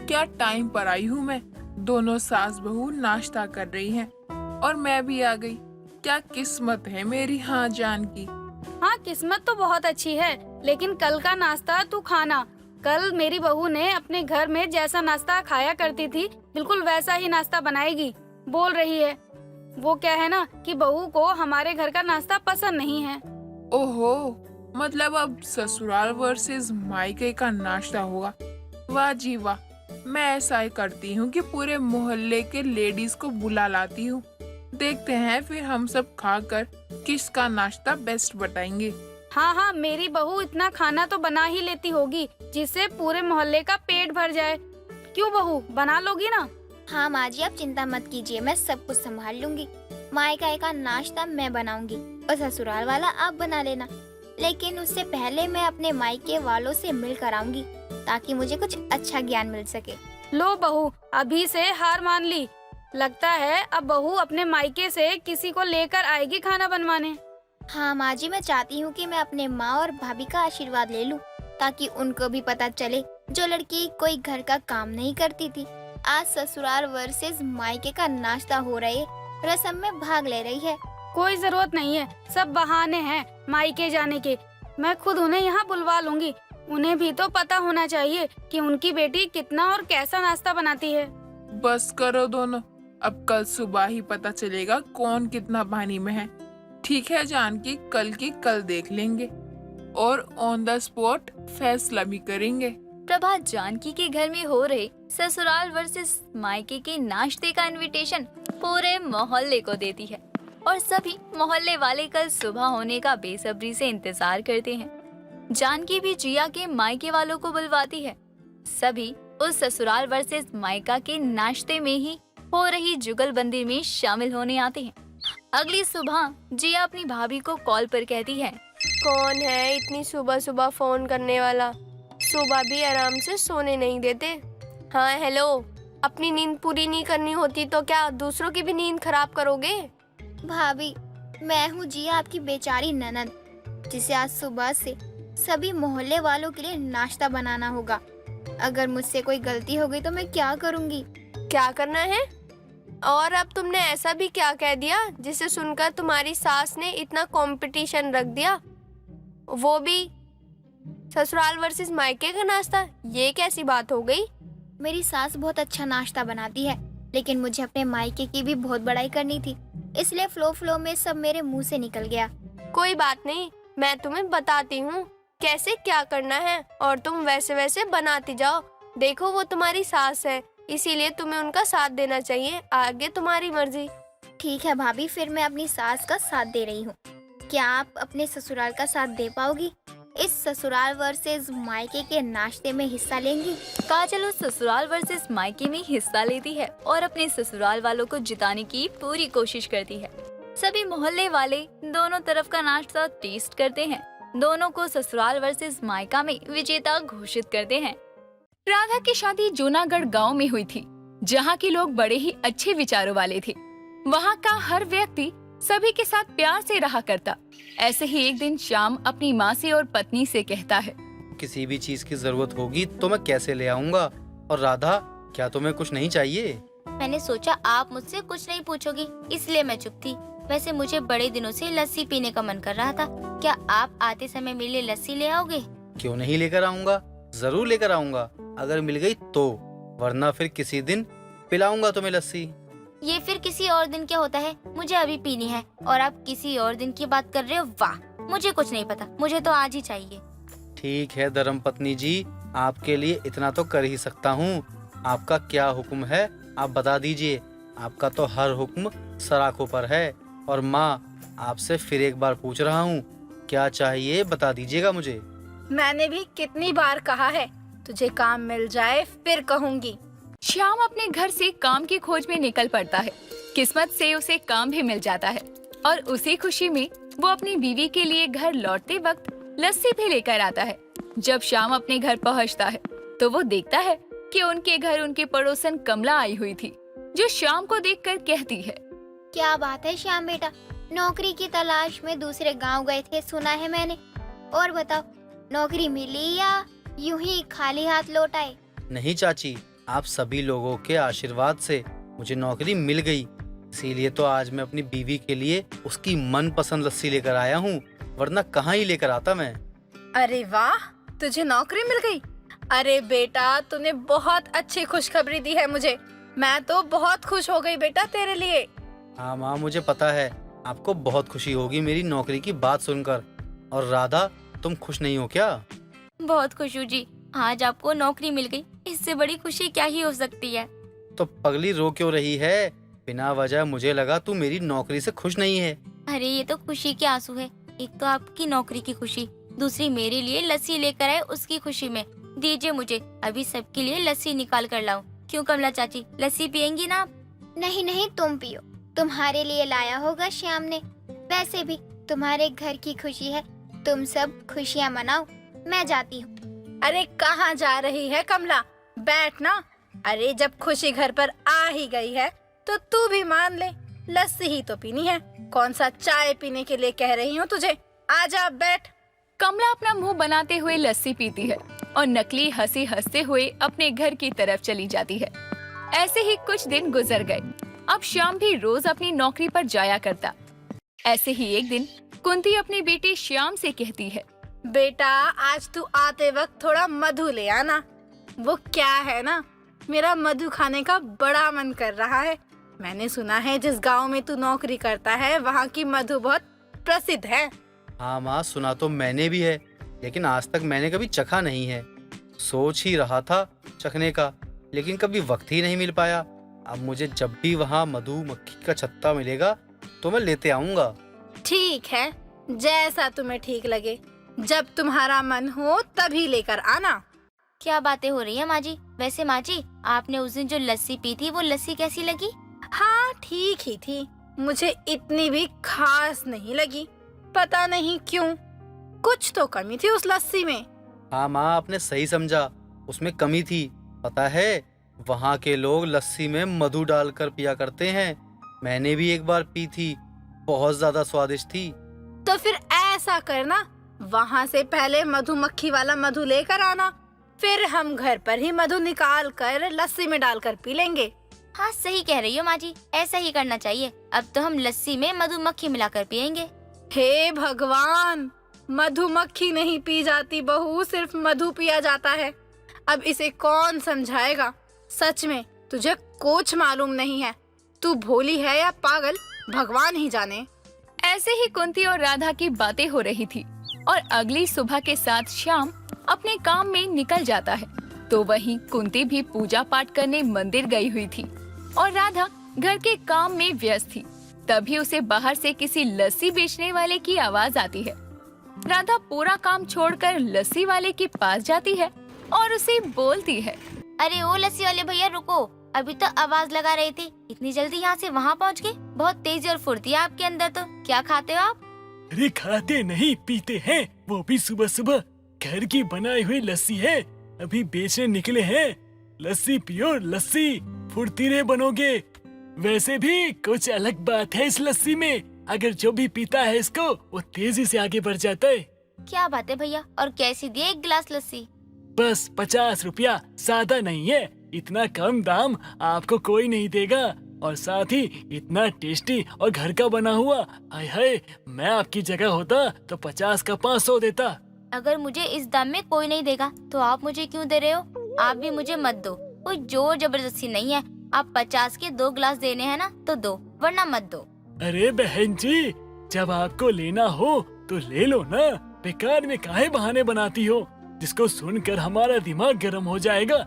क्या टाइम पर आई हूँ मैं। दोनों सास बहू नाश्ता कर रही हैं और मैं भी आ गई। क्या किस्मत है मेरी। हाँ जानकी, हाँ किस्मत तो बहुत अच्छी है, लेकिन कल का नाश्ता तू खाना। कल मेरी बहू ने अपने घर में जैसा नाश्ता खाया करती थी बिल्कुल वैसा ही नाश्ता बनाएगी बोल रही है। वो क्या है ना कि बहू को हमारे घर का नाश्ता पसंद नहीं है। ओहो, मतलब अब ससुराल वर्सेस मायके का नाश्ता होगा। वाह जी वाह, मैं ऐसा ही करती हूँ कि पूरे मोहल्ले के लेडीज को बुला लाती हूँ। देखते हैं फिर हम सब खाकर किसका नाश्ता बेस्ट बताएंगे। हाँ हाँ, मेरी बहू इतना खाना तो बना ही लेती होगी जिससे पूरे मोहल्ले का पेट भर जाए। क्यों बहू, बना लोगी ना? हाँ माँ जी, आप चिंता मत कीजिए, मैं सब कुछ संभाल लूंगी। मायका का नाश्ता मैं बनाऊंगी और ससुराल वाला आप बना लेना। लेकिन उससे पहले मैं अपने मायके वालों से मिल कर आऊंगी ताकि मुझे कुछ अच्छा ज्ञान मिल सके। लो बहू, अभी से हार मान ली। लगता है अब बहू अपने मायके से किसी को लेकर आएगी खाना बनवाने। हाँ माँ जी, मैं चाहती हूँ कि मैं अपने माँ और भाभी का आशीर्वाद ले लूँ ताकि उनको भी पता चले जो लड़की कोई घर का काम नहीं करती थी आज ससुराल वर्सेस मायके का नाश्ता हो रहे रस्म में भाग ले रही है। कोई जरूरत नहीं है, सब बहाने हैं मायके जाने के। मैं खुद उन्हें यहाँ बुलवा लूंगी। उन्हें भी तो पता होना चाहिए कि उनकी बेटी कितना और कैसा नाश्ता बनाती है। बस करो दोनों, अब कल सुबह ही पता चलेगा कौन कितना पानी में है। ठीक है जानकी, कल की कल देख लेंगे और ऑन द स्पॉट फैसला भी करेंगे। प्रभा जानकी के घर में हो रहे ससुराल वर्सेस मायके के नाश्ते का इनविटेशन पूरे मोहल्ले को देती है और सभी मोहल्ले वाले कल सुबह होने का बेसब्री से इंतजार करते हैं। जानकी भी जिया के मायके वालों को बुलवाती है। सभी उस ससुराल वर्सेस मायका के नाश्ते में ही हो रही जुगलबंदी में शामिल होने आते हैं। अगली सुबह जिया अपनी भाभी को कॉल पर कहती है, कौन है इतनी सुबह सुबह फोन करने वाला? सुबह भी आराम से सोने नहीं देते। हाँ हेलो, अपनी नींद पूरी नहीं करनी होती तो क्या दूसरों की भी नींद खराब करोगे? भाभी, मैं हूँ जिया, आपकी बेचारी ननद, जिसे आज सुबह से सभी मोहल्ले वालों के लिए नाश्ता बनाना होगा। अगर मुझसे कोई गलती हो गई तो मैं क्या करूँगी? क्या करना है? और अब तुमने ऐसा भी क्या कह दिया जिसे सुनकर तुम्हारी सास ने इतना कंपटीशन रख दिया, वो भी ससुराल वर्सेस मायके का नाश्ता? ये कैसी बात हो गई? मेरी सास बहुत अच्छा नाश्ता बनाती है, लेकिन मुझे अपने मायके की भी बहुत बड़ाई करनी थी, इसलिए फ्लो में सब मेरे मुंह से निकल गया। कोई बात नहीं, मैं तुम्हें बताती हूँ कैसे क्या करना है और तुम वैसे वैसे बनाती जाओ। देखो वो तुम्हारी सास है, इसीलिए तुम्हें उनका साथ देना चाहिए। आगे तुम्हारी मर्जी। ठीक है भाभी, फिर मैं अपनी सास का साथ दे रही हूँ। क्या आप अपने ससुराल का साथ दे पाओगी? इस ससुराल वर्सेस मायके के नाश्ते में हिस्सा लेंगी? काजल उस ससुराल वर्सेस मायके में हिस्सा लेती है और अपने ससुराल वालों को जिताने की पूरी कोशिश करती है। सभी मोहल्ले वाले दोनों तरफ का नाश्ता टेस्ट करते हैं। दोनों को ससुराल वर्सेस मायका में विजेता घोषित करते हैं। राधा की शादी जूनागढ़ गांव में हुई थी, जहां के लोग बड़े ही अच्छे विचारों वाले थे। वहां का हर व्यक्ति सभी के साथ प्यार से रहा करता। ऐसे ही एक दिन श्याम अपनी माँ से और पत्नी से कहता है, किसी भी चीज की जरूरत होगी तो मैं कैसे ले आऊंगा। और राधा, क्या तुम्हें कुछ नहीं चाहिए? मैंने सोचा आप मुझसे कुछ नहीं पूछोगी, इसलिए मैं चुप थी। वैसे मुझे बड़े दिनों से लस्सी पीने का मन कर रहा था। क्या आप आते समय मेरे लिए लस्सी ले आओगे? क्यों नहीं लेकर आऊंगा, जरूर लेकर आऊंगा, अगर मिल गई तो, वरना फिर किसी दिन पिलाऊंगा तुम्हें लस्सी। ये फिर किसी और दिन क्या होता है? मुझे अभी पीनी है और आप किसी और दिन की बात कर रहे हो। वाह, मुझे कुछ नहीं पता, मुझे तो आज ही चाहिए। ठीक है धर्मपत्नी जी, आपके लिए इतना तो कर ही सकता हूँ। आपका क्या हुक्म है, आप बता दीजिए। आपका तो हर हुक्म सराखों पर है। और माँ, आपसे फिर एक बार पूछ रहा हूँ, क्या चाहिए बता दीजिएगा मुझे। मैंने भी कितनी बार कहा है, तुझे काम मिल जाए फिर कहूँगी। श्याम अपने घर से काम की खोज में निकल पड़ता है। किस्मत से उसे काम भी मिल जाता है और उसी खुशी में वो अपनी बीवी के लिए घर लौटते वक्त लस्सी भी लेकर आता है। जब श्याम अपने घर पहुंचता है तो वो देखता है कि उनके घर उनकी पड़ोसन कमला आई हुई थी, जो श्याम को देखकर कहती है, क्या बात है श्याम बेटा, नौकरी की तलाश में दूसरे गांव गए थे सुना है मैंने। और बताओ, नौकरी मिली या यूं ही खाली हाथ लौट आए? नहीं चाची, आप सभी लोगों के आशीर्वाद से मुझे नौकरी मिल गई। इसीलिए तो आज मैं अपनी बीवी के लिए उसकी मनपसंद लस्सी लेकर आया हूँ, वरना कहाँ ही लेकर आता मैं। अरे वाह, तुझे नौकरी मिल गई। अरे बेटा, तूने बहुत अच्छी खुशखबरी दी है मुझे। मैं तो बहुत खुश हो गई बेटा तेरे लिए। हाँ माँ, मुझे पता है आपको बहुत खुशी होगी मेरी नौकरी की बात सुनकर। और राधा, तुम खुश नहीं हो क्या? बहुत खुश हूँ जी, आज आपको नौकरी मिल गई। इससे बड़ी खुशी क्या ही हो सकती है। तो पगली रो क्यों रही है? बिना वजह मुझे लगा तू मेरी नौकरी से खुश नहीं है। अरे ये तो खुशी के आंसू है। एक तो आपकी नौकरी की खुशी, दूसरी मेरे लिए लस्सी लेकर आए उसकी खुशी में। दीजिए मुझे, अभी सबके लिए लस्सी निकाल कर लाऊं। क्यों कमला चाची, लस्सी पियेंगी ना आप? नहीं नहीं, तुम पियो, तुम्हारे लिए लाया होगा श्याम ने। वैसे भी तुम्हारे घर की खुशी है, तुम सब खुशियाँ मनाओ, मैं जाती हूँ। अरे कहाँ जा रही है कमला, बैठ ना। अरे जब खुशी घर पर आ ही गई है तो तू भी मान ले, लस्सी ही तो पीनी है। कौन सा चाय पीने के लिए कह रही हूँ तुझे, आजा बैठ। कमला अपना मुंह बनाते हुए लस्सी पीती है और नकली हंसी हंसते हुए अपने घर की तरफ चली जाती है। ऐसे ही कुछ दिन गुजर गए। अब श्याम भी रोज अपनी नौकरी पर जाया करता। ऐसे ही एक दिन कुंती अपनी बेटी श्याम से कहती है, बेटा आज तू आते वक्त थोड़ा मधु ले आना। वो क्या है ना, मेरा मधु खाने का बड़ा मन कर रहा है। मैंने सुना है जिस गांव में तू नौकरी करता है वहाँ की मधु बहुत प्रसिद्ध है। हाँ माँ, सुना तो मैंने भी है, लेकिन आज तक मैंने कभी चखा नहीं है। सोच ही रहा था चखने का, लेकिन कभी वक्त ही नहीं मिल पाया। अब मुझे जब भी वहाँ मधुमक्खी का छत्ता मिलेगा तो मैं लेते आऊंगा। ठीक है, जैसा तुम्हें ठीक लगे, जब तुम्हारा मन हो तभी लेकर आना। क्या बातें हो रही है माँ जी? वैसे माँ जी, आपने उस दिन जो लस्सी पी थी वो लस्सी कैसी लगी? हाँ ठीक ही थी, मुझे इतनी भी खास नहीं लगी। पता नहीं क्यों, कुछ तो कमी थी उस लस्सी में। हाँ माँ, आपने सही समझा, उसमें कमी थी। पता है, वहाँ के लोग लस्सी में मधु डालकर पिया करते हैं। मैंने भी एक बार पी थी, बहुत ज्यादा स्वादिष्ट थी। तो फिर ऐसा करना, वहाँ से पहले मधुमक्खी वाला मधु लेकर आना, फिर हम घर पर ही मधु निकाल कर लस्सी में डालकर पी लेंगे। हाँ सही कह रही हो माँ जी, ऐसा ही करना चाहिए। अब तो हम लस्सी में मधुमक्खी मिलाकर पियेंगे। हे भगवान, मधुमक्खी नहीं पी जाती बहू, सिर्फ मधु पिया जाता है। अब इसे कौन समझाएगा? सच में तुझे कुछ मालूम नहीं है। तू भोली है या पागल, भगवान ही जाने। ऐसे ही कुंती और राधा की बातें हो रही थी और अगली सुबह के साथ श्याम अपने काम में निकल जाता है। तो वहीं कुंती भी पूजा पाठ करने मंदिर गई हुई थी और राधा घर के काम में व्यस्त थी। तभी उसे बाहर से किसी लस्सी बेचने वाले की आवाज आती है। राधा पूरा काम छोड़कर लस्सी वाले के पास जाती है और उसे बोलती है। अरे ओ लस्सी वाले भैया रुको, अभी तो आवाज लगा रहे थे, इतनी जल्दी यहाँ से वहाँ पहुँच गए? बहुत तेजी और फुर्ती है आपके अंदर तो। क्या खाते हो आप? अरे खाते नहीं पीते हैं, वो भी सुबह सुबह। घर की बनाई हुई लस्सी है, अभी बेचने निकले हैं। लस्सी पियो लस्सी, फुर्तीले बनोगे। वैसे भी कुछ अलग बात है इस लस्सी में, अगर जो भी पीता है इसको वो तेजी से आगे बढ़ जाता है। क्या बात है भैया, और कैसी दिए एक गिलास लस्सी? बस 50 रुपया, ज्यादा नहीं है। इतना कम दाम आपको कोई नहीं देगा, और साथ ही इतना टेस्टी और घर का बना हुआ। हाय हाय, मैं आपकी जगह होता तो 50 का 500 देता। अगर मुझे इस दाम में कोई नहीं देगा तो आप मुझे क्यों दे रहे हो? आप भी मुझे मत दो, कोई जोर जबरदस्ती नहीं है। आप 50 के 2 गिलास देने हैं ना तो दो, वरना मत दो। अरे बहन जी, जब आपको लेना हो तो ले लो ना, बेकार में काहे बहाने बनाती हो, जिसको सुनकर हमारा दिमाग गर्म हो जाएगा।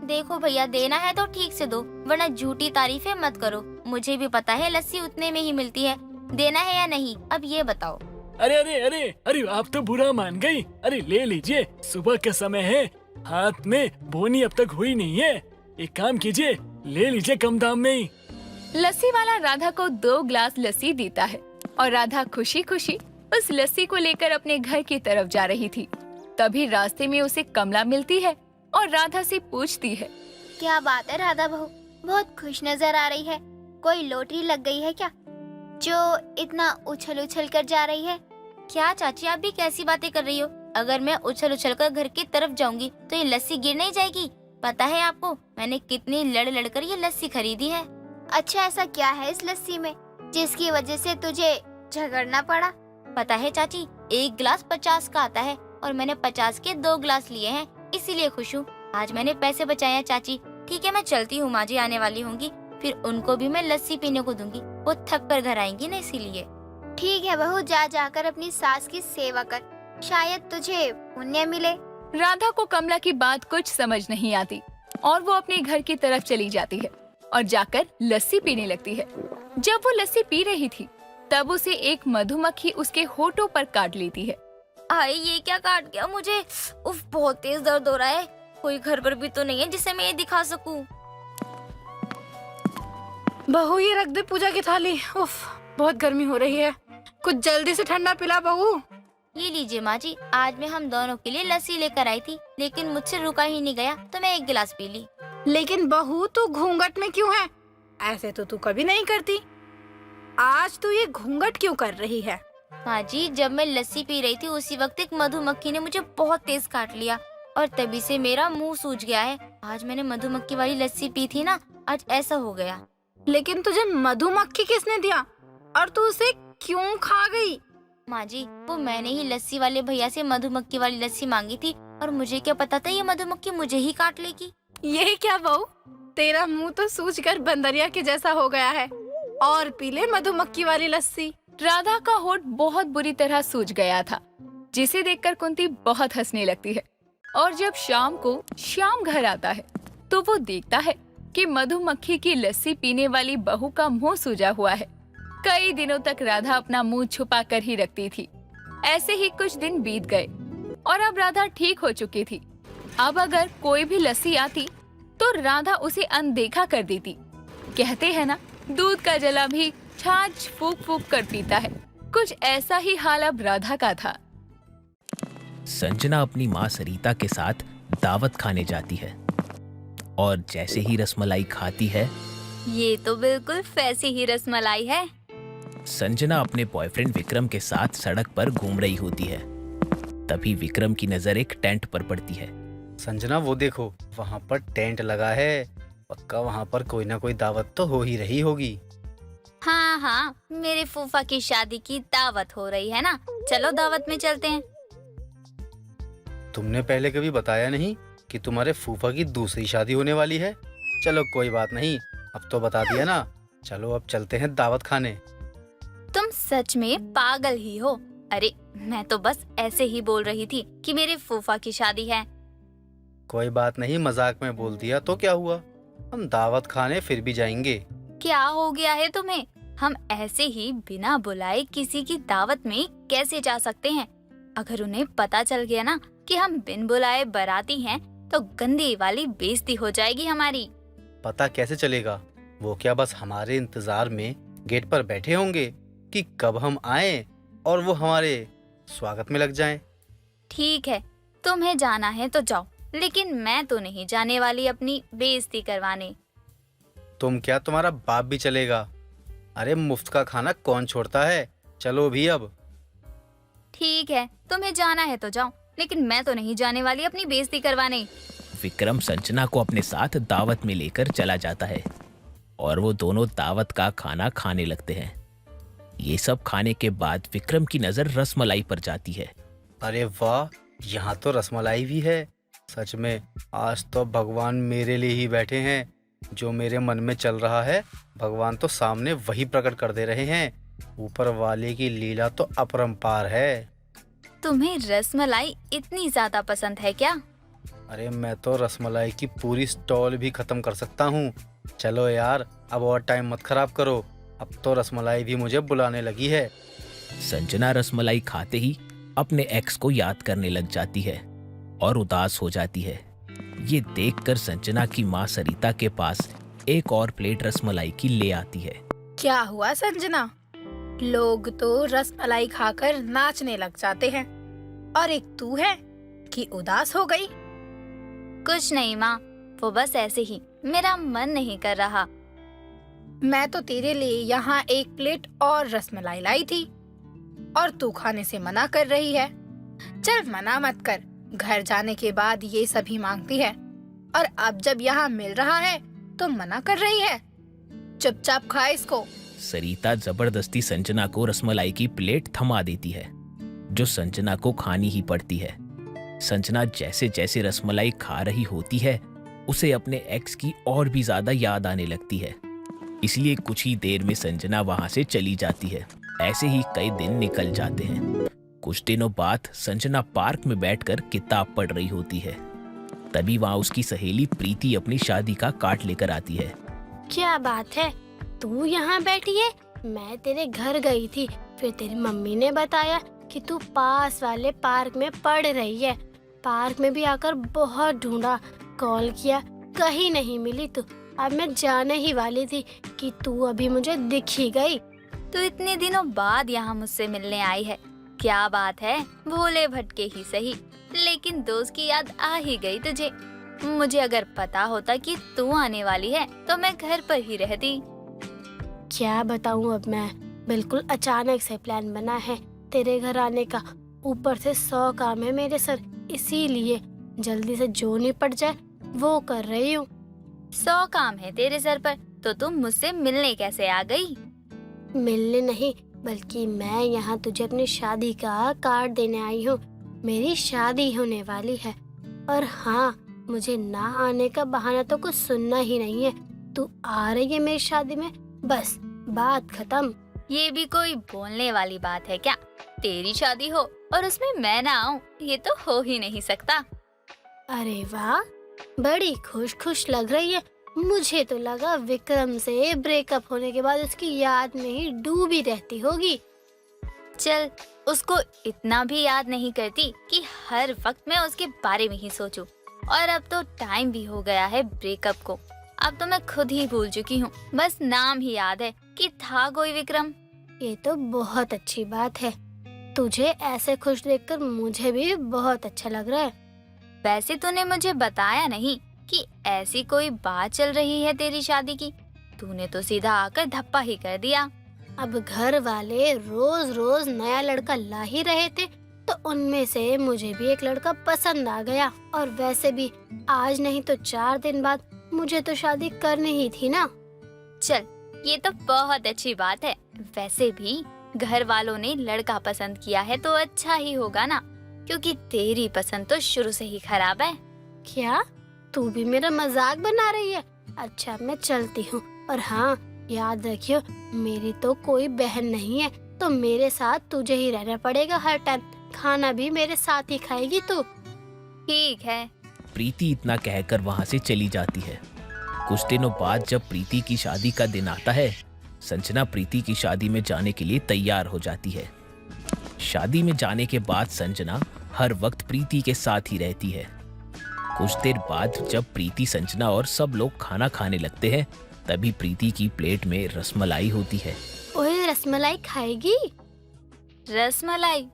देखो भैया, देना है तो ठीक से दो, वरना झूठी तारीफें मत करो। मुझे भी पता है लस्सी उतने में ही मिलती है, देना है या नहीं अब ये बताओ। अरे अरे अरे अरे, आप तो बुरा मान गई। अरे ले लीजिए, सुबह का समय है, हाथ में बोनी अब तक हुई नहीं है। एक काम कीजिए, ले लीजिए कम दाम में ही। लस्सी वाला राधा को 2 गिलास लस्सी देता है और राधा खुशी खुशी उस लस्सी को लेकर अपने घर की तरफ जा रही थी। तभी रास्ते में उसे कमला मिलती है और राधा से पूछती है। क्या बात है राधा बहू, बहुत खुश नजर आ रही है। कोई लॉटरी लग गई है क्या, जो इतना उछल उछल कर जा रही है? क्या चाची, आप भी कैसी बातें कर रही हो? अगर मैं उछल उछल कर घर की तरफ जाऊंगी तो ये लस्सी गिर नहीं जाएगी? पता है आपको मैंने कितनी लड़ लड़ कर ये लस्सी खरीदी है। अच्छा, ऐसा क्या है इस लस्सी में जिसकी वजह से तुझे झगड़ना पड़ा? पता है चाची, 1 गिलास 50 का आता है और मैंने 50 के 2 गिलास लिए हैं, इसीलिए खुश हूँ। आज मैंने पैसे बचाए हैं चाची। ठीक है, मैं चलती हूँ, माँ जी आने वाली होंगी, फिर उनको भी मैं लस्सी पीने को दूंगी। वो थक कर घर आएंगी ना, इसीलिए। ठीक है बहू, जा जाकर अपनी सास की सेवा कर, शायद तुझे पुण्य मिले। राधा को कमला की बात कुछ समझ नहीं आती और वो अपने घर की तरफ चली जाती है और जाकर लस्सी पीने लगती है। जब वो लस्सी पी रही थी तब उसे एक मधुमक्खी उसके होठों पर काट लेती है। आए, ये क्या काट गया मुझे? उफ, बहुत तेज दर्द हो रहा है। कोई घर पर भी तो नहीं है जिसे मैं ये दिखा सकूं। बहू ये रख दे पूजा की थाली। उफ, बहुत गर्मी हो रही है, कुछ जल्दी से ठंडा पिला बहू। ये लीजिए माँ जी, आज मैं हम दोनों के लिए लस्सी लेकर आई थी, लेकिन मुझसे रुका ही नहीं गया तो मैं 1 गिलास पी ली। लेकिन बहू तू घूंघट में क्यों है? ऐसे तो तू कभी नहीं करती, आज तू ये घूंघट क्यों कर रही है? माँ जी, जब मैं लस्सी पी रही थी उसी वक्त एक मधुमक्खी ने मुझे बहुत तेज काट लिया और तभी से मेरा मुंह सूज गया है। आज मैंने मधुमक्खी वाली लस्सी पी थी ना, आज ऐसा हो गया। लेकिन तुझे मधुमक्खी किसने दिया और तू उसे क्यों खा गई? माँ जी, वो मैंने ही लस्सी वाले भैया से मधुमक्खी वाली लस्सी मांगी थी और मुझे क्या पता था ये मधुमक्खी मुझे ही काट लेगी। ये क्या बहू, तेरा मुंह तो सूज कर बंदरिया के जैसा हो गया है, और पी ले मधुमक्खी वाली लस्सी। राधा का होठ बहुत बुरी तरह सूज गया था, जिसे देखकर कुंती बहुत हंसने लगती है। और जब शाम को श्याम घर आता है तो वो देखता है कि मधुमक्खी की लस्सी पीने वाली बहू का मुंह सूजा हुआ है। कई दिनों तक राधा अपना मुंह छुपा कर ही रखती थी। ऐसे ही कुछ दिन बीत गए और अब राधा ठीक हो चुकी थी। अब अगर कोई भी लस्सी आती तो राधा उसे अनदेखा कर देती। कहते हैं ना, दूध का जला भी छाछ फूक फूक कर पीता है। कुछ ऐसा ही हाल अब राधा का था। संजना अपनी माँ सरिता के साथ दावत खाने जाती है और जैसे ही रसमलाई खाती है, ये तो बिल्कुल वैसी ही रसमलाई है। संजना अपने बॉयफ्रेंड विक्रम के साथ सड़क पर घूम रही होती है। तभी विक्रम की नजर एक टेंट पर पड़ती है। संजना, वो देखो, वहाँ पर टेंट लगा है, पक्का वहाँ पर कोई ना कोई दावत तो हो ही रही होगी। हाँ हाँ, मेरे फूफा की शादी की दावत हो रही है ना, चलो दावत में चलते हैं। तुमने पहले कभी बताया नहीं कि तुम्हारे फूफा की दूसरी शादी होने वाली है। चलो कोई बात नहीं, अब तो बता दिया ना। चलो अब चलते हैं दावत खाने। तुम सच में पागल ही हो। अरे मैं तो बस ऐसे ही बोल रही थी कि मेरे फूफा की शादी है। कोई बात नहीं, मजाक में बोल दिया तो क्या हुआ, हम दावत खाने फिर भी जाएंगे। क्या हो गया है तुम्हें? हम ऐसे ही बिना बुलाए किसी की दावत में कैसे जा सकते हैं? अगर उन्हें पता चल गया ना कि हम बिन बुलाए बाराती हैं, तो गंदी वाली बेइज्जती हो जाएगी हमारी। पता कैसे चलेगा? वो क्या बस हमारे इंतजार में गेट पर बैठे होंगे कि कब हम आए और वो हमारे स्वागत में लग जाएं? ठीक है, तुम्हें जाना है तो जाओ, लेकिन मैं तो नहीं जाने वाली अपनी बेइज्जती करवाने। तुम क्या, तुम्हारा बाप भी चलेगा? अरे मुफ्त का खाना कौन छोड़ता है? चलो भी अब। ठीक है, तुम्हें जाना है तो जाओ, लेकिन मैं तो नहीं जाने वाली अपनी बेइज्जती करवाने। विक्रम संजना को अपने साथ दावत में लेकर चला जाता है और वो दोनों दावत का खाना खाने लगते हैं। ये सब खाने के बाद विक्रम की नजर रसमलाई पर जाती है। अरे वाह, यहाँ तो रसमलाई भी है। सच में आज तो भगवान मेरे लिए ही बैठे हैं। जो मेरे मन में चल रहा है भगवान तो सामने वही प्रकट कर दे रहे हैं। ऊपर वाले की लीला तो अपरंपार है। तुम्हें रसमलाई इतनी ज्यादा पसंद है क्या? अरे मैं तो रसमलाई की पूरी स्टॉल भी खत्म कर सकता हूँ। चलो यार, अब और टाइम मत खराब करो। अब तो रसमलाई भी मुझे बुलाने लगी है। संजना रसमलाई खाते ही अपने एक्स को याद करने लग जाती है और उदास हो जाती है। ये देखकर संजना की माँ सरिता के पास एक और प्लेट रसमलाई की ले आती है। क्या हुआ संजना? लोग तो रसमलाई खाकर नाचने लग जाते हैं और एक तू है कि उदास हो गई। कुछ नहीं माँ, वो बस ऐसे ही, मेरा मन नहीं कर रहा। मैं तो तेरे लिए यहाँ एक प्लेट और रसमलाई लाई थी और तू खाने से मना कर रही है। चल मना मत कर, घर जाने के बाद ये सभी मांगती है और अब जब यहाँ मिल रहा है तो मना कर रही है। चुपचाप खा इसको। सरिता जबरदस्ती संजना को रसमलाई की प्लेट थमा देती है, जो संजना को खानी ही पड़ती है। संजना जैसे जैसे रसमलाई खा रही होती है, उसे अपने एक्स की और भी ज्यादा याद आने लगती है। इसलिए कुछ ही देर में संजना वहां से चली जाती है। ऐसे ही कई दिन निकल जाते हैं। कुछ दिनों बाद संजना पार्क में बैठकर किताब पढ़ रही होती है। तभी वहां उसकी सहेली प्रीति अपनी शादी का कार्ड लेकर आती है। क्या बात है, तू यहाँ बैठी है? मैं तेरे घर गई थी, फिर तेरी मम्मी ने बताया कि तू पास वाले पार्क में पढ़ रही है। पार्क में भी आकर बहुत ढूंढा, कॉल किया, कहीं नहीं मिली तू। अब मैं जाने ही वाली थी कि तू अभी मुझे दिख ही गई। तू इतने दिनों बाद यहाँ मुझसे मिलने आई है, क्या बात है? भोले भटके ही सही, लेकिन दोस्त की याद आ ही गई तुझे। मुझे अगर पता होता कि तू आने वाली है तो मैं घर पर ही रहती। क्या बताऊँ अब मैं, बिल्कुल अचानक से प्लान बना है तेरे घर आने का। ऊपर से 100 काम है मेरे सर, इसीलिए जल्दी से जो निपट जाए वो कर रही हूँ। 100 काम है तेरे सर पर, तो तुम मुझसे मिलने कैसे आ गई? मिलने नहीं, बल्कि मैं यहाँ तुझे अपनी शादी का कार्ड देने आई हूँ। मेरी शादी होने वाली है और हाँ, मुझे ना आने का बहाना तो कुछ सुनना ही नहीं है। तू आ रही है मेरी शादी में, बस बात खत्म। ये भी कोई बोलने वाली बात है क्या? तेरी शादी हो और उसमें मैं ना आऊं, ये तो हो ही नहीं सकता। अरे वाह, बड़ी खुश खुश लग रही है। मुझे तो लगा विक्रम से ब्रेकअप होने के बाद उसकी याद में ही डूबी रहती होगी। चल, उसको इतना भी याद नहीं करती कि हर वक्त मैं उसके बारे में ही सोचूं। और अब तो टाइम भी हो गया है ब्रेकअप को। अब तो मैं खुद ही भूल चुकी हूँ, बस नाम ही याद है कि था कोई विक्रम। ये तो बहुत अच्छी बात है। तुझे ऐसे खुश देखकर मुझे भी बहुत अच्छा लग रहा है। वैसे तूने मुझे बताया नहीं कि ऐसी कोई बात चल रही है तेरी शादी की। तूने तो सीधा आकर धप्पा ही कर दिया। अब घर वाले रोज रोज नया लड़का ला ही रहे थे, तो उनमें से मुझे भी एक लड़का पसंद आ गया। और वैसे भी आज नहीं तो 4 दिन बाद मुझे तो शादी करनी ही थी ना। चल, ये तो बहुत अच्छी बात है। वैसे भी घर वालों ने लड़का पसंद किया है तो अच्छा ही होगा ना, क्योंकि तेरी पसंद तो शुरू से ही खराब है। क्या तू भी मेरा मजाक बना रही है? अच्छा, मैं चलती हूँ। और हाँ, याद रखियो, मेरी तो कोई बहन नहीं है, तो मेरे साथ तुझे ही रहना पड़ेगा हर टाइम। खाना भी मेरे साथ ही खाएगी तू। ठीक है। प्रीति इतना कहकर वहां से चली जाती है। कुछ दिनों बाद जब प्रीति की शादी का दिन आता है, संजना प्रीति की शादी में जाने के लिए तैयार हो जाती है। शादी में जाने के बाद संजना हर वक्त प्रीति के साथ ही रहती है। कुछ देर बाद जब प्रीति, संजना और सब लोग खाना खाने लगते हैं, तभी प्रीति की प्लेट में रसमलाई होती है। ओए, रसमलाई खाएगी? रसमलाई?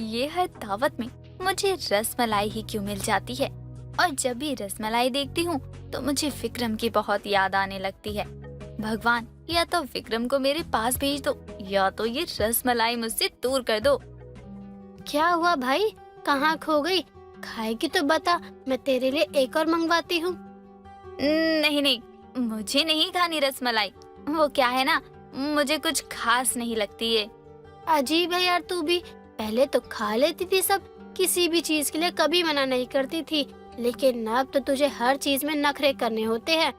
ये हर दावत में मुझे रसमलाई ही क्यों मिल जाती है? और जब भी रसमलाई देखती हूँ तो मुझे विक्रम की बहुत याद आने लगती है। भगवान, या तो विक्रम को मेरे पास भेज दो या तो ये रसमलाई मुझसे दूर कर दो। क्या हुआ भाई, कहाँ खो गई? खाएगी तो बता, मैं तेरे लिए एक और मंगवाती हूँ। नहीं नहीं, मुझे नहीं खानी रसमलाई। वो क्या है ना, मुझे कुछ खास नहीं लगती है। अजीब है यार, तू भी पहले तो खा लेती थी सब, किसी भी चीज के लिए कभी मना नहीं करती थी, लेकिन अब तो तुझे हर चीज में नखरे करने होते हैं।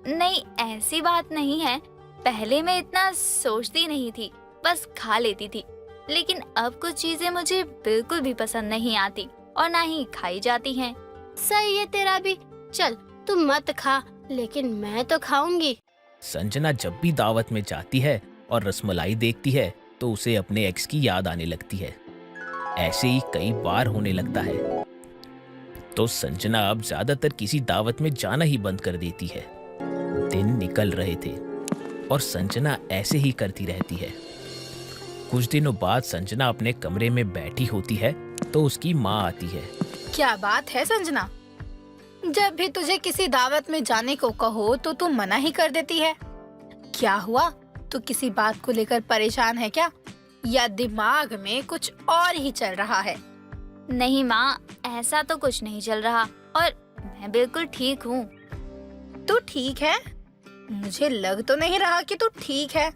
नहीं, ऐसी बात नहीं है। पहले मैं इतना सोचती नहीं थी, बस खा लेती थी। लेकिन अब कुछ चीजें मुझे बिल्कुल भी पसंद नहीं आती और ना ही खाई जाती हैं। सही है तेरा भी, चल तू मत खा, लेकिन मैं तो खाऊंगी। संजना जब भी दावत में जाती है और रसमलाई देखती है तो उसे अपने एक्स की याद आने लगती है। ऐसे ही कई बार होने लगता है। तो संजना अब ज्यादातर किसी दावत में जाना ही बंद कर देती है। दिन निकल रहे थे और संजना ऐसे ही करती रहती है। कुछ दिनों बाद संजना अपने कमरे में बैठी होती है तो उसकी माँ आती है। क्या बात है संजना, जब भी तुझे किसी दावत में जाने को कहो तो तू मना ही कर देती है। क्या हुआ, तू किसी बात को लेकर परेशान है क्या, या दिमाग में कुछ और ही चल रहा है? नहीं माँ, ऐसा तो कुछ नहीं चल रहा और मैं बिल्कुल ठीक हूँ। तू ठीक है? मुझे लग तो नहीं रहा कि तू ठीक है।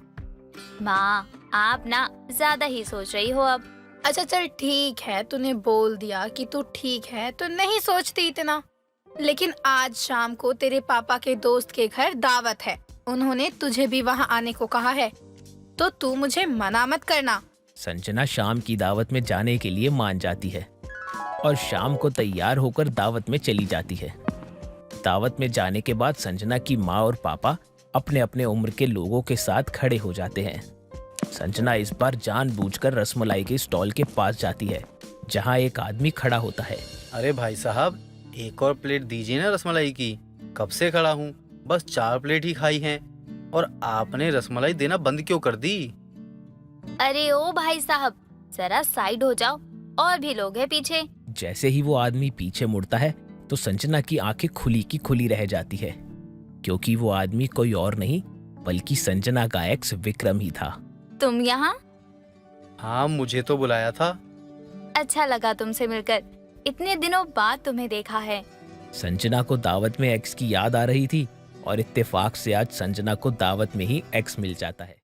माँ, आप ना ज्यादा ही सोच रही हो अब। अच्छा चल ठीक है, तूने बोल दिया कि तू ठीक है तो नहीं सोचती इतना। लेकिन आज शाम को तेरे पापा के दोस्त के घर दावत है, उन्होंने तुझे भी वहाँ आने को कहा है, तो तू मुझे मना मत करना। संजना शाम की दावत में जाने के लिए मान जाती है और शाम को तैयार होकर दावत में चली जाती है। दावत में जाने के बाद संजना की माँ और पापा अपने अपने उम्र के लोगों के साथ खड़े हो जाते हैं। संजना इस बार जानबूझकर रसमलाई के स्टॉल के पास जाती है जहाँ एक आदमी खड़ा होता है। अरे भाई साहब, एक और प्लेट दीजिए ना रसमलाई की। कब से खड़ा हूँ, बस 4 प्लेट ही खाई हैं और आपने रसमलाई देना बंद क्यों कर दी? अरे ओ भाई साहब, जरा साइड हो जाओ, और भी लोग हैं पीछे। जैसे ही वो आदमी पीछे मुड़ता है तो संजना की आंखें खुली की खुली रह जाती है, क्योंकि वो आदमी कोई और नहीं बल्कि संजना का एक्स विक्रम ही था। तुम यहाँ? हाँ, मुझे तो बुलाया था। अच्छा लगा तुमसे मिलकर, इतने दिनों बाद तुम्हें देखा है। संजना को दावत में एक्स की याद आ रही थी और इत्तेफाक से आज संजना को दावत में ही एक्स मिल जाता है।